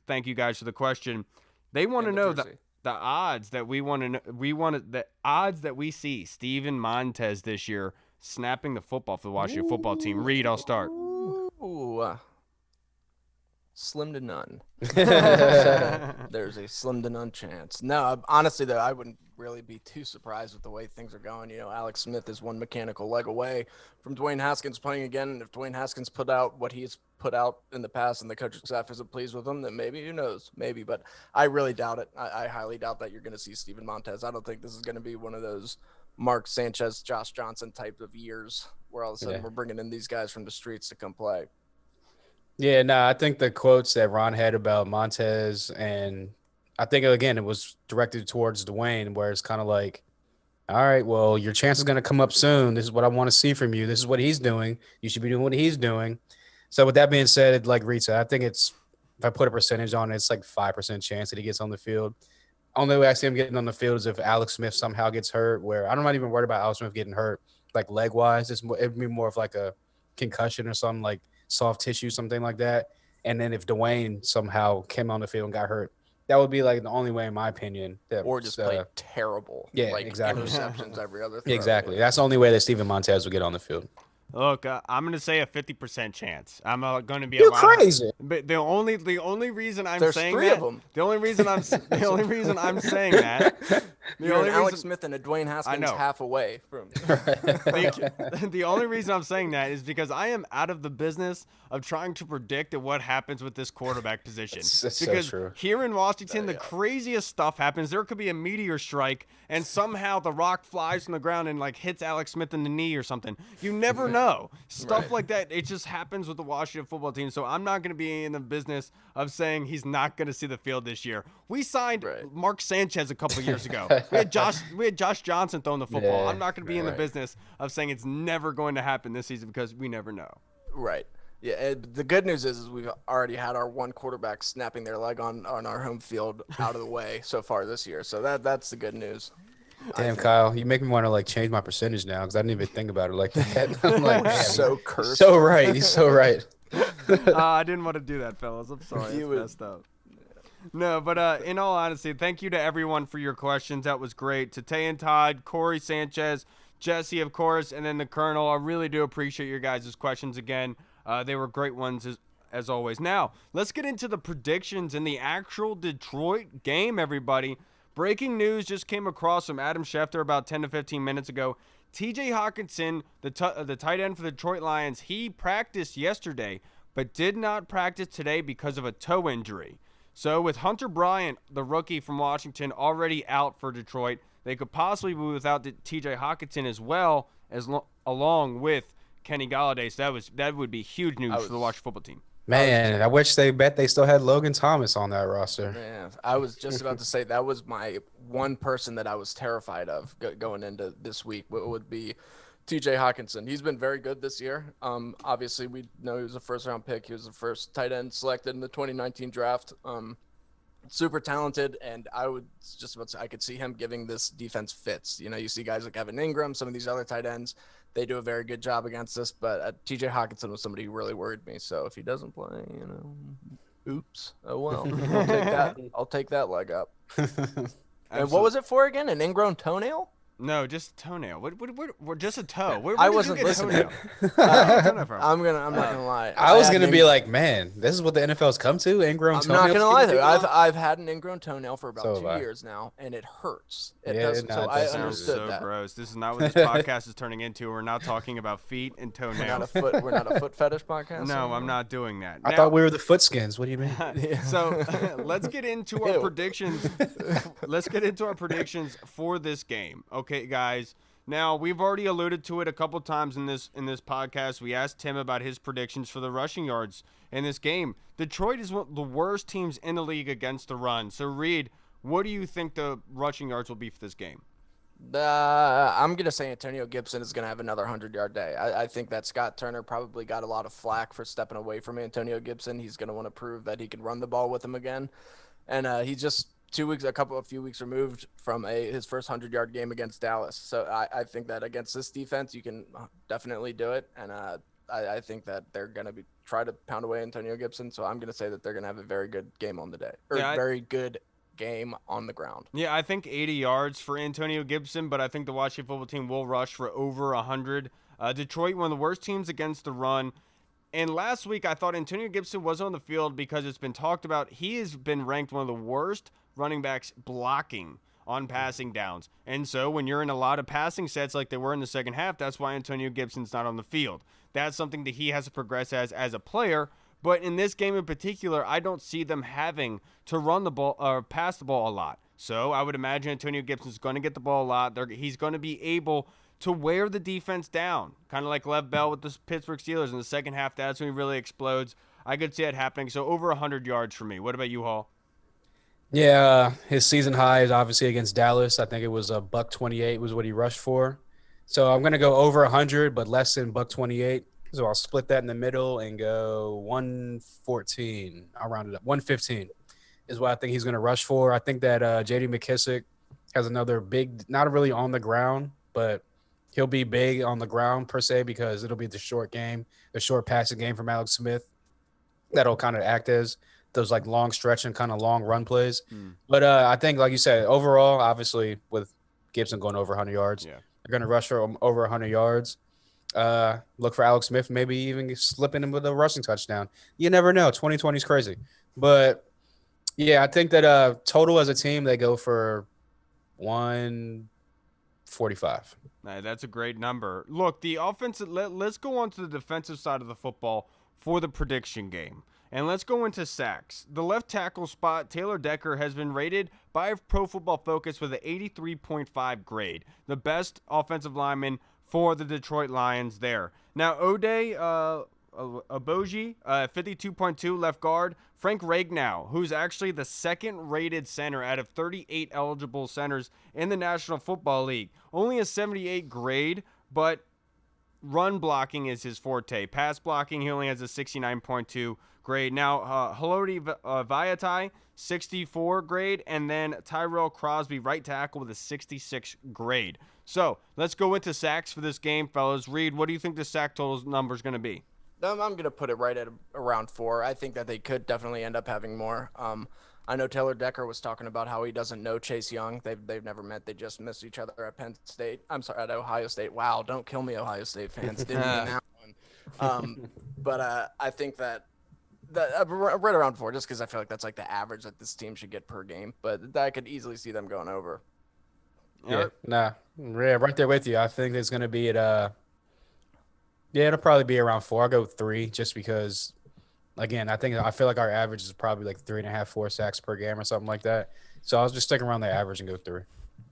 thank you guys for the question. They want to know the odds that the odds that we see Steven Montez this year snapping the football for the Washington football team. Reed, I'll start. Ooh. Slim to none. There's a slim to none chance. No, honestly, though, I wouldn't really be too surprised with the way things are going. You know, Alex Smith is one mechanical leg away from Dwayne Haskins playing again. And if Dwayne Haskins put out what he's put out in the past and the coaching staff isn't pleased with him, then maybe, who knows? Maybe. But I really doubt it. I highly doubt that you're going to see Steven Montez. I don't think this is going to be one of those Mark Sanchez, Josh Johnson type of years where all of a sudden we're bringing in these guys from the streets to come play. Yeah, no, I think the quotes that Ron had about Montez, and I think, again, it was directed towards Dwayne, where it's kind of like, all right, well, your chance is going to come up soon. This is what I want to see from you. This is what he's doing. You should be doing what he's doing. So with that being said, like Rita, I think it's, if I put a percentage on it, it's like 5% chance that he gets on the field. Only way I see him getting on the field is if Alex Smith somehow gets hurt, where I'm not even worried about Alex Smith getting hurt, like leg-wise. It'd be more of like a concussion or something, like soft tissue, something like that. And then if Dwayne somehow came on the field and got hurt, that would be like the only way, in my opinion. That, or just played terrible. Yeah, like exactly. Interceptions every other throw. Exactly. That's the only way that Steven Montez would get on the field. Look, I'm going to say a 50% chance. I'm going to be You're a lot crazy. But the only reason I'm There's saying three that, of them. the only reason I'm saying that, You're an Alex Smith and a Dwayne Haskins half away from. the only reason I'm saying that is because I am out of the business of trying to predict what happens with this quarterback position. That's because so true. here in Washington, the craziest stuff happens. There could be a meteor strike, and somehow the rock flies from the ground and like hits Alex Smith in the knee or something. You never know. Stuff like that. It just happens with the Washington football team. So I'm not going to be in the business of saying he's not going to see the field this year. We signed Mark Sanchez a couple of years ago. We had Josh Johnson throwing the football. Yeah, I'm not going to be in the business of saying it's never going to happen this season because we never know. Right. Yeah. The good news is we've already had our one quarterback snapping their leg on our home field out of the way so far this year. So that's the good news. Damn, Kyle, you make me want to like change my percentage now because I didn't even think about it like that. I'm like, man, so cursed. So right. He's so right. I didn't want to do that, fellas. I'm sorry. It's messed up. No, but in all honesty, thank you to everyone for your questions. That was great. To Tay and Todd, Corey Sanchez, Jesse, of course, and then the Colonel. I really do appreciate your guys' questions again. They were great ones as always. Now, let's get into the predictions in the actual Detroit game, everybody. Breaking news just came across from Adam Schefter about 10 to 15 minutes ago. TJ Hawkinson, the tight end for the Detroit Lions, he practiced yesterday, but did not practice today because of a toe injury. So with Hunter Bryant, the rookie from Washington, already out for Detroit, they could possibly be without TJ Hawkinson as well, along with Kenny Golladay. So that would be huge news for the Washington football team. Man, I wish they still had Logan Thomas on that roster. Yeah, I was just about to say that was my one person that I was terrified of going into this week. Would be TJ Hawkinson. He's been very good this year. Obviously, we know he was a first-round pick. He was the first tight end selected in the 2019 draft. Super talented, and I was just about to say I could see him giving this defense fits. You know, you see guys like Evan Ingram, some of these other tight ends, they do a very good job against us, but TJ Hawkinson was somebody who really worried me. So if he doesn't play, you know, oops. Oh, well, I'll take that leg up. And what was it for again? An ingrown toenail? No, just toenail. What just a toe. Where I did wasn't you get listening. toenail from? I'm not gonna lie. I was had gonna an be like, man, this is what the NFL's come to. Ingrown I'm not toenails. gonna lie keeping though. people off? I've had an ingrown toenail for about So have 2 I. years now, and it hurts. It Yeah, does. no, So it I does Sounds understood so that. gross. This is not what this podcast is turning into. We're not talking about feet and We're not toenails. we're not a foot fetish podcast. No, I'm anymore? not doing that. I Now- thought we were the Footskins. What do you mean? Yeah. So let's get into our Ew. predictions. Let's get into our predictions for this game. Okay, guys. Now we've already alluded to it a couple times in this podcast. We asked Tim about his predictions for the rushing yards in this game. Detroit is one of the worst teams in the league against the run. So Reed, what do you think the rushing yards will be for this game? I'm gonna say Antonio Gibson is gonna have another 100-yard day. I think that Scott Turner probably got a lot of flack for stepping away from Antonio Gibson. He's gonna want to prove that he can run the ball with him again, and he's just a few weeks removed from his first 100-yard game against Dallas. So I think that against this defense, you can definitely do it, and I think that they're gonna try to pound away Antonio Gibson. So I'm gonna say that they're gonna have a very good game on the day, or very good game on the ground. Yeah, I think 80 yards for Antonio Gibson, but I think the Washington football team will rush for over 100. Detroit, one of the worst teams against the run. And last week, I thought Antonio Gibson was on the field because it's been talked about. He has been ranked one of the worst running backs blocking on passing downs. And so when you're in a lot of passing sets like they were in the second half, that's why Antonio Gibson's not on the field. That's something that he has to progress as a player. But in this game in particular, I don't see them having to run the ball or pass the ball a lot. So I would imagine Antonio Gibson's going to get the ball a lot. He's going to be able to wear the defense down, kind of like Lev Bell with the Pittsburgh Steelers in the second half. That's when he really explodes. I could see it happening. So over 100 yards for me. What about you, Hall? Yeah, his season high is obviously against Dallas. I think it was a $128 was what he rushed for. So I'm gonna go over 100, but less than $128. So I'll split that in the middle and go 114. I'll round it up. 115 is what I think he's gonna rush for. I think that J.D. McKissick has another big, not really on the ground, but he'll be big on the ground per se because it'll be the short game, the short passing game from Alex Smith. That'll kind of act as those like long stretch and kind of long run plays. But I think, like you said, overall, obviously with Gibson going over 100 yards, they're going to rush for over 100 yards. Look for Alex Smith, maybe even slipping him with a rushing touchdown. You never know. 2020 is crazy. But, yeah, I think that total as a team, they go for 145. That's a great number. Look, the offensive. Let's go on to the defensive side of the football for the prediction game. And let's go into sacks. The left tackle spot, Taylor Decker, has been rated by Pro Football Focus with an 83.5 grade. The best offensive lineman for the Detroit Lions there. Now, Ode Aboji, 52.2 left guard. Frank Ragnow, who's actually the second-rated center out of 38 eligible centers in the National Football League. Only a 78 grade, but run blocking is his forte. Pass blocking, he only has a 69.2 grade. Now, Haloti Vaitai, 64 grade, and then Tyrell Crosby, right tackle, with a 66 grade. So, let's go into sacks for this game, fellas. Reed, what do you think the sack total number is going to be? I'm going to put it right at around 4. I think that they could definitely end up having more. I know Taylor Decker was talking about how he doesn't know Chase Young. They've never met. They just missed each other at Penn State. I'm sorry, at Ohio State. Wow, don't kill me, Ohio State fans. Didn't mean that one. But I think that right around 4, just because I feel like that's like the average that this team should get per game. But I could easily see them going over. Yeah, right there with you. I think it's going to be at it'll probably be around 4. I'll go 3 just because, again, I feel like our average is probably like 3.5, 4 sacks per game or something like that. So I'll just stick around the average and go 3.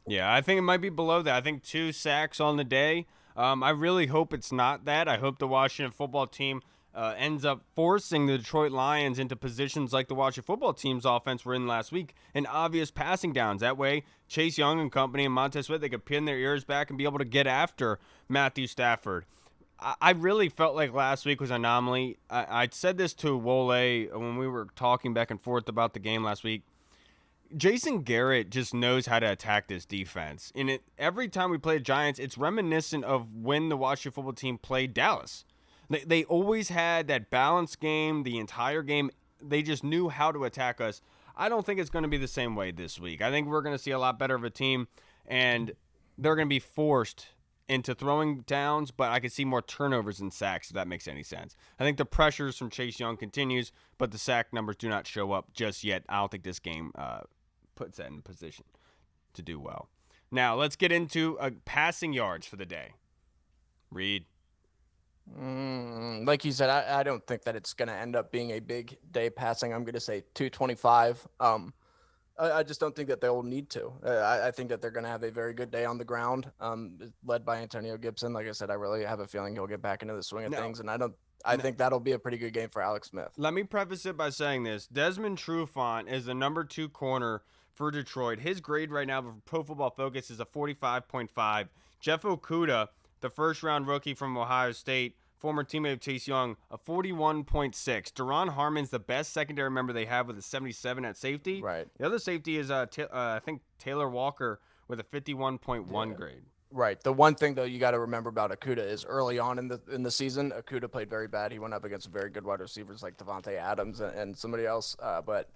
Yeah, I think it might be below that. I think 2 sacks on the day. I really hope it's not that. I hope the Washington football team ends up forcing the Detroit Lions into positions like the Washington football team's offense were in last week, and obvious passing downs. That way, Chase Young and company and Montez Sweat, they could pin their ears back and be able to get after Matthew Stafford. I really felt like last week was an anomaly. I said this to Wole when we were talking back and forth about the game last week. Jason Garrett just knows how to attack this defense. And every time we play Giants, it's reminiscent of when the Washington football team played Dallas. They always had that balanced game the entire game. They just knew how to attack us. I don't think it's going to be the same way this week. I think we're going to see a lot better of a team. And they're going to be forced into throwing downs, but I could see more turnovers than sacks, if that makes any sense. I think the pressures from Chase Young continues, but the sack numbers do not show up just yet. I don't think this game puts that in position to do well. Now, let's get into passing yards for the day. Reed. Like you said, I don't think that it's going to end up being a big day passing. I'm going to say 225. I just don't think that they'll need to. I think that they're going to have a very good day on the ground, led by Antonio Gibson. Like I said, I really have a feeling he'll get back into the swing of things, and I think that'll be a pretty good game for Alex Smith. Let me preface it by saying this. Desmond Trufant is the number 2 corner for Detroit. His grade right now for Pro Football Focus is a 45.5. Jeff Okudah, the first-round rookie from Ohio State, former teammate of Chase Young, a 41.6. Deron Harmon's the best secondary member they have with a 77 at safety. Right. The other safety is, I think, Taylor Walker with a 51.1 grade. Right. The one thing, though, you got to remember about Okudah is early on in the season, Okudah played very bad. He went up against very good wide receivers like Devontae Adams and somebody else, but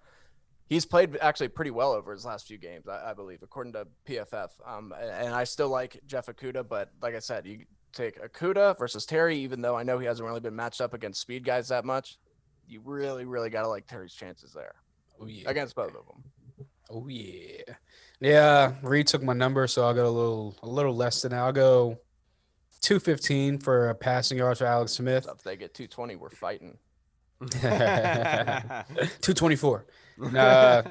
he's played actually pretty well over his last few games, I believe, according to PFF. And I still like Jeff Okudah, but like I said, you take Okudah versus Terry, even though I know he hasn't really been matched up against speed guys that much, you really, really got to like Terry's chances there. Oh, yeah. Against both of them. Oh, yeah. Yeah, Reed took my number, so I'll go a little less than that. I'll go 215 for passing yards for Alex Smith. So if they get 220, we're fighting. 224. I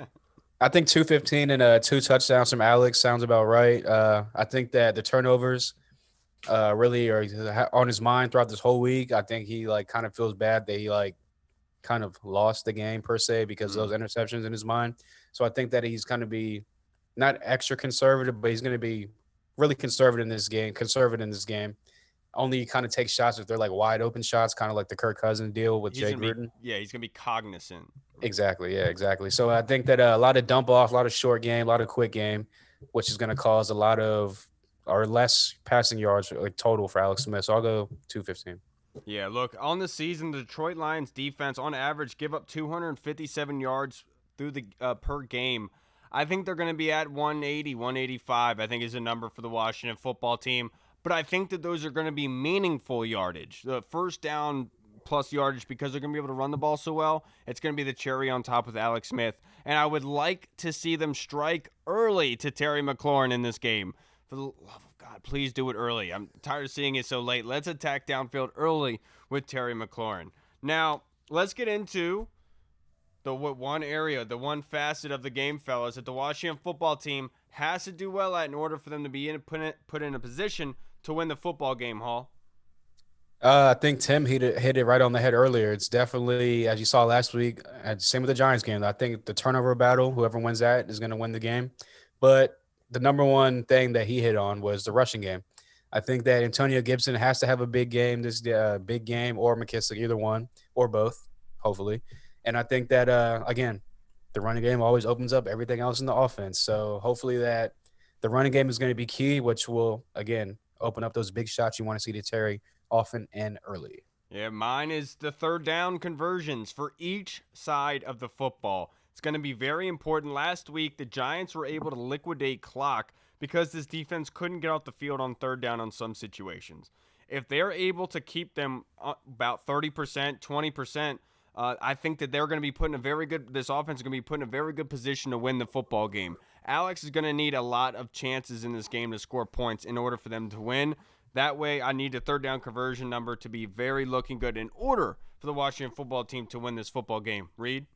think 215 and 2 touchdowns from Alex sounds about right. I think that the turnovers really are on his mind throughout this whole week. I think he like kind of feels bad that he like kind of lost the game per se because of those interceptions in his mind. So I think that he's going to be not extra conservative, but he's going to be really conservative in this game. Only kind of take shots if they're like wide open shots, kind of like the Kirk Cousins deal with Jay Gruden. He's going to be cognizant. Exactly. Yeah, exactly. So I think that a lot of dump off, a lot of short game, a lot of quick game, which is going to cause a lot of or less passing yards like total for Alex Smith. So I'll go 215. Yeah, look, on the season, the Detroit Lions defense on average give up 257 yards through the per game. I think they're going to be at 180, 185, I think is a number for the Washington football team. But I think that those are going to be meaningful yardage. The first down plus yardage, because they're going to be able to run the ball so well, it's going to be the cherry on top with Alex Smith. And I would like to see them strike early to Terry McLaurin in this game. For the love of God, please do it early. I'm tired of seeing it so late. Let's attack downfield early with Terry McLaurin. Now, let's get into the one facet of the game, fellas, that the Washington football team has to do well at in order for them to be put in a position to win the football game, Hall. I think Tim hit it right on the head earlier. It's definitely, as you saw last week, same with the Giants game. I think the turnover battle, whoever wins that is going to win the game. But the number one thing that he hit on was the rushing game. I think that Antonio Gibson has to have a big game, big game, or McKissick, either one, or both, hopefully. And I think that, again, the running game always opens up everything else in the offense. So hopefully that the running game is going to be key, which will, again, open up those big shots you want to see to Terry often and early. Yeah, mine is the third down conversions for each side of the football. It's going to be very important. Last week, the Giants were able to liquidate clock because this defense couldn't get off the field on third down on some situations. If they're able to keep them about 30%, 20%, I think that they're going to be this offense is going to be put in a very good position to win the football game. Alex is going to need a lot of chances in this game to score points in order for them to win. That way, I need a third down conversion number to be very looking good in order for the Washington football team to win this football game. Reed?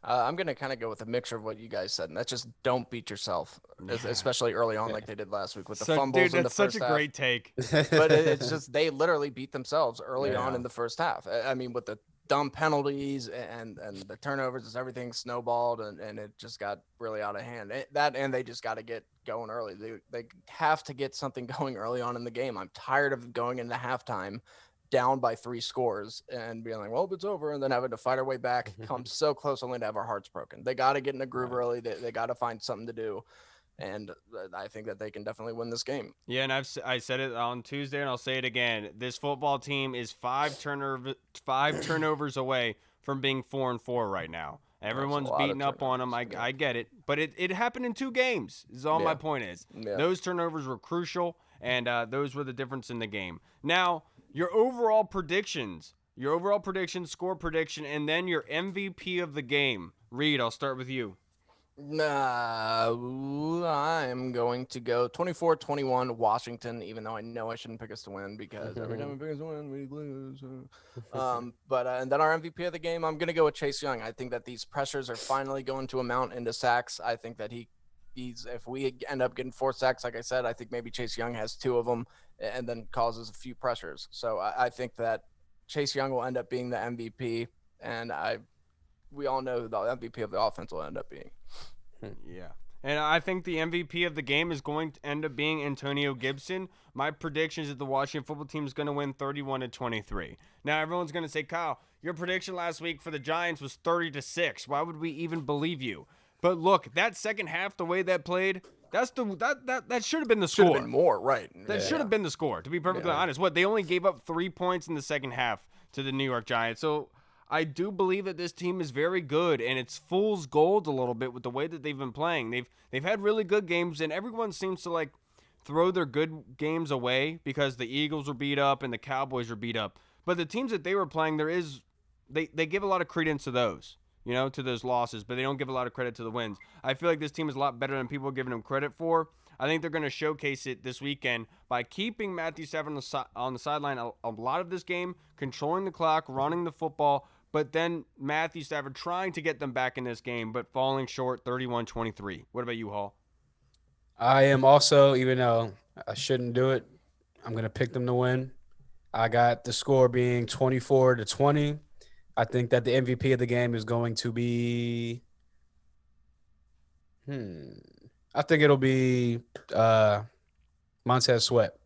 I'm going to kind of go with a mixture of what you guys said, and that's just don't beat yourself, especially early on like they did last week with the fumbles in the first half. That's such a great take. But it's just they literally beat themselves early on in the first half. I mean, with the dumb penalties and the turnovers, as everything snowballed, and it just got really out of hand. And they just got to get going early. They have to get something going early on in the game. I'm tired of going into halftime down by 3 scores and being like, well, it's over, and then having to fight our way back, come so close only to have our hearts broken. They got to get in a groove early. They got to find something to do. And I think that they can definitely win this game. Yeah, and I said it on Tuesday, and I'll say it again. This football team is 5 turnovers away from being 4-4 right now. Everyone's lot of beating up on him. turnovers, yeah. I get it. But it happened in 2 games is all my Yeah. point is. Yeah. Those turnovers were crucial, and those were the difference in the game. Now, your overall predictions, score prediction, and then your MVP of the game. Reed, I'll start with you. I'm going to go 24-21 Washington, even though I know I shouldn't pick us to win because every time we pick us to win, we lose. And then our MVP of the game, I'm going to go with Chase Young. I think that these pressures are finally going to amount into sacks. I think that if we end up getting 4 sacks, like I said, I think maybe Chase Young has 2 of them and then causes a few pressures. So I think that Chase Young will end up being the MVP, and we all know who the MVP of the offense will end up being. Yeah. And I think the MVP of the game is going to end up being Antonio Gibson. My prediction is that the Washington football team is going to win 31-23. Now, everyone's going to say, Kyle, your prediction last week for the Giants was 30-6. Why would we even believe you? But look, that second half, the way that played, that should have been the score. Should have been more, right? That should have been the score, to be perfectly honest. They only gave up 3 points in the second half to the New York Giants. So I do believe that this team is very good, and it's fool's gold a little bit with the way that they've been playing. They've had really good games, and everyone seems to throw their good games away because the Eagles were beat up and the Cowboys were beat up. But the teams that they were playing, they give a lot of credence to those, to those losses, but they don't give a lot of credit to the wins. I feel like this team is a lot better than people are giving them credit for. I think they're going to showcase it this weekend by keeping Matthew Stafford on the sideline a lot of this game, controlling the clock, running the football, but then Matthew Stafford trying to get them back in this game, but falling short 31-23. What about you, Hall? I am also, even though I shouldn't do it, I'm going to pick them to win. I got the score being 24-20. I think that the MVP of the game is going to be I think it'll be Montez Sweat.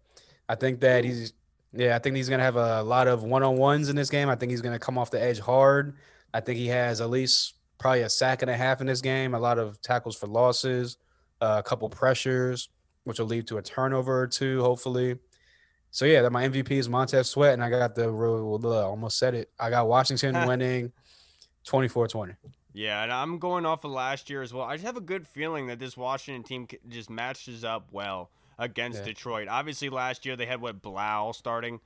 I think that he's going to have a lot of one-on-ones in this game. I think he's going to come off the edge hard. I think he has at least probably a sack and a half in this game, a lot of tackles for losses, a couple pressures, which will lead to a turnover or 2, hopefully. So, yeah, my MVP is Montez Sweat, and I got almost said it. I got Washington winning 24-20. Yeah, and I'm going off of last year as well. I just have a good feeling that this Washington team just matches up well against Detroit. Obviously, last year they had Blau starting,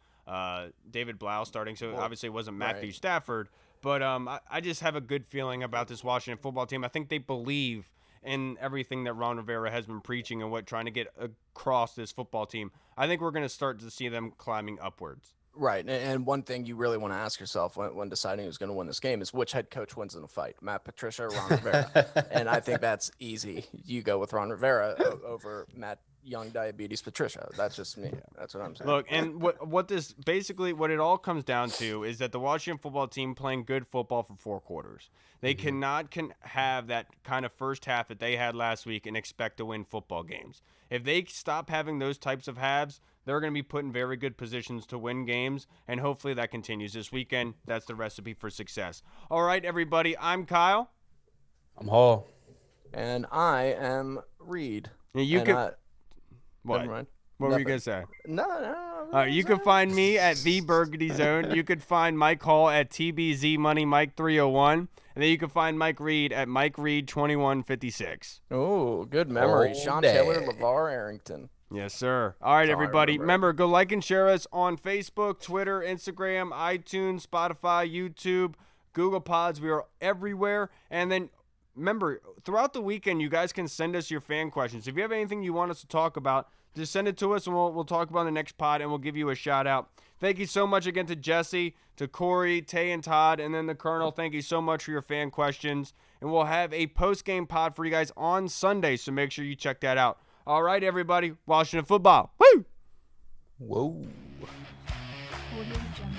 David Blau starting, so obviously it wasn't Matthew Stafford. But I just have a good feeling about this Washington football team. I think they believe in everything that Ron Rivera has been preaching and trying to get across this football team. I think we're going to start to see them climbing upwards. Right. And one thing you really want to ask yourself when deciding who's going to win this game is which head coach wins in a fight, Matt Patricia or Ron Rivera? And I think that's easy. You go with Ron Rivera over Matt Young Diabetes Patricia. That's just me. That's what I'm saying. Look, and what it all comes down to is that the Washington football team playing good football for 4 quarters. They cannot have that kind of first half that they had last week and expect to win football games. If they stop having those types of halves, they're going to be put in very good positions to win games, and hopefully that continues this weekend. That's the recipe for success. All right, everybody, I'm Kyle. I'm Hall. And I am Reed. And you can... What? Never mind. What were you going to say? No. You can find me at The Burgundy Zone. You could find Mike Hall at TBZ Money Mike 301. And then you can find Mike Reed at Mike Reed 2156. Oh, good memory. Sean Taylor, LeVar Arrington. Yes, sir. All right, everybody. Remember, go like and share us on Facebook, Twitter, Instagram, iTunes, Spotify, YouTube, Google Pods. We are everywhere. And then remember, throughout the weekend, you guys can send us your fan questions. If you have anything you want us to talk about, just send it to us, and we'll talk about it in the next pod, and we'll give you a shout-out. Thank you so much again to Jesse, to Corey, Tay, and Todd, and then the Colonel. Thank you so much for your fan questions. And we'll have a post-game pod for you guys on Sunday, so make sure you check that out. All right, everybody. Washington football. Woo! Whoa. Audio Jungle.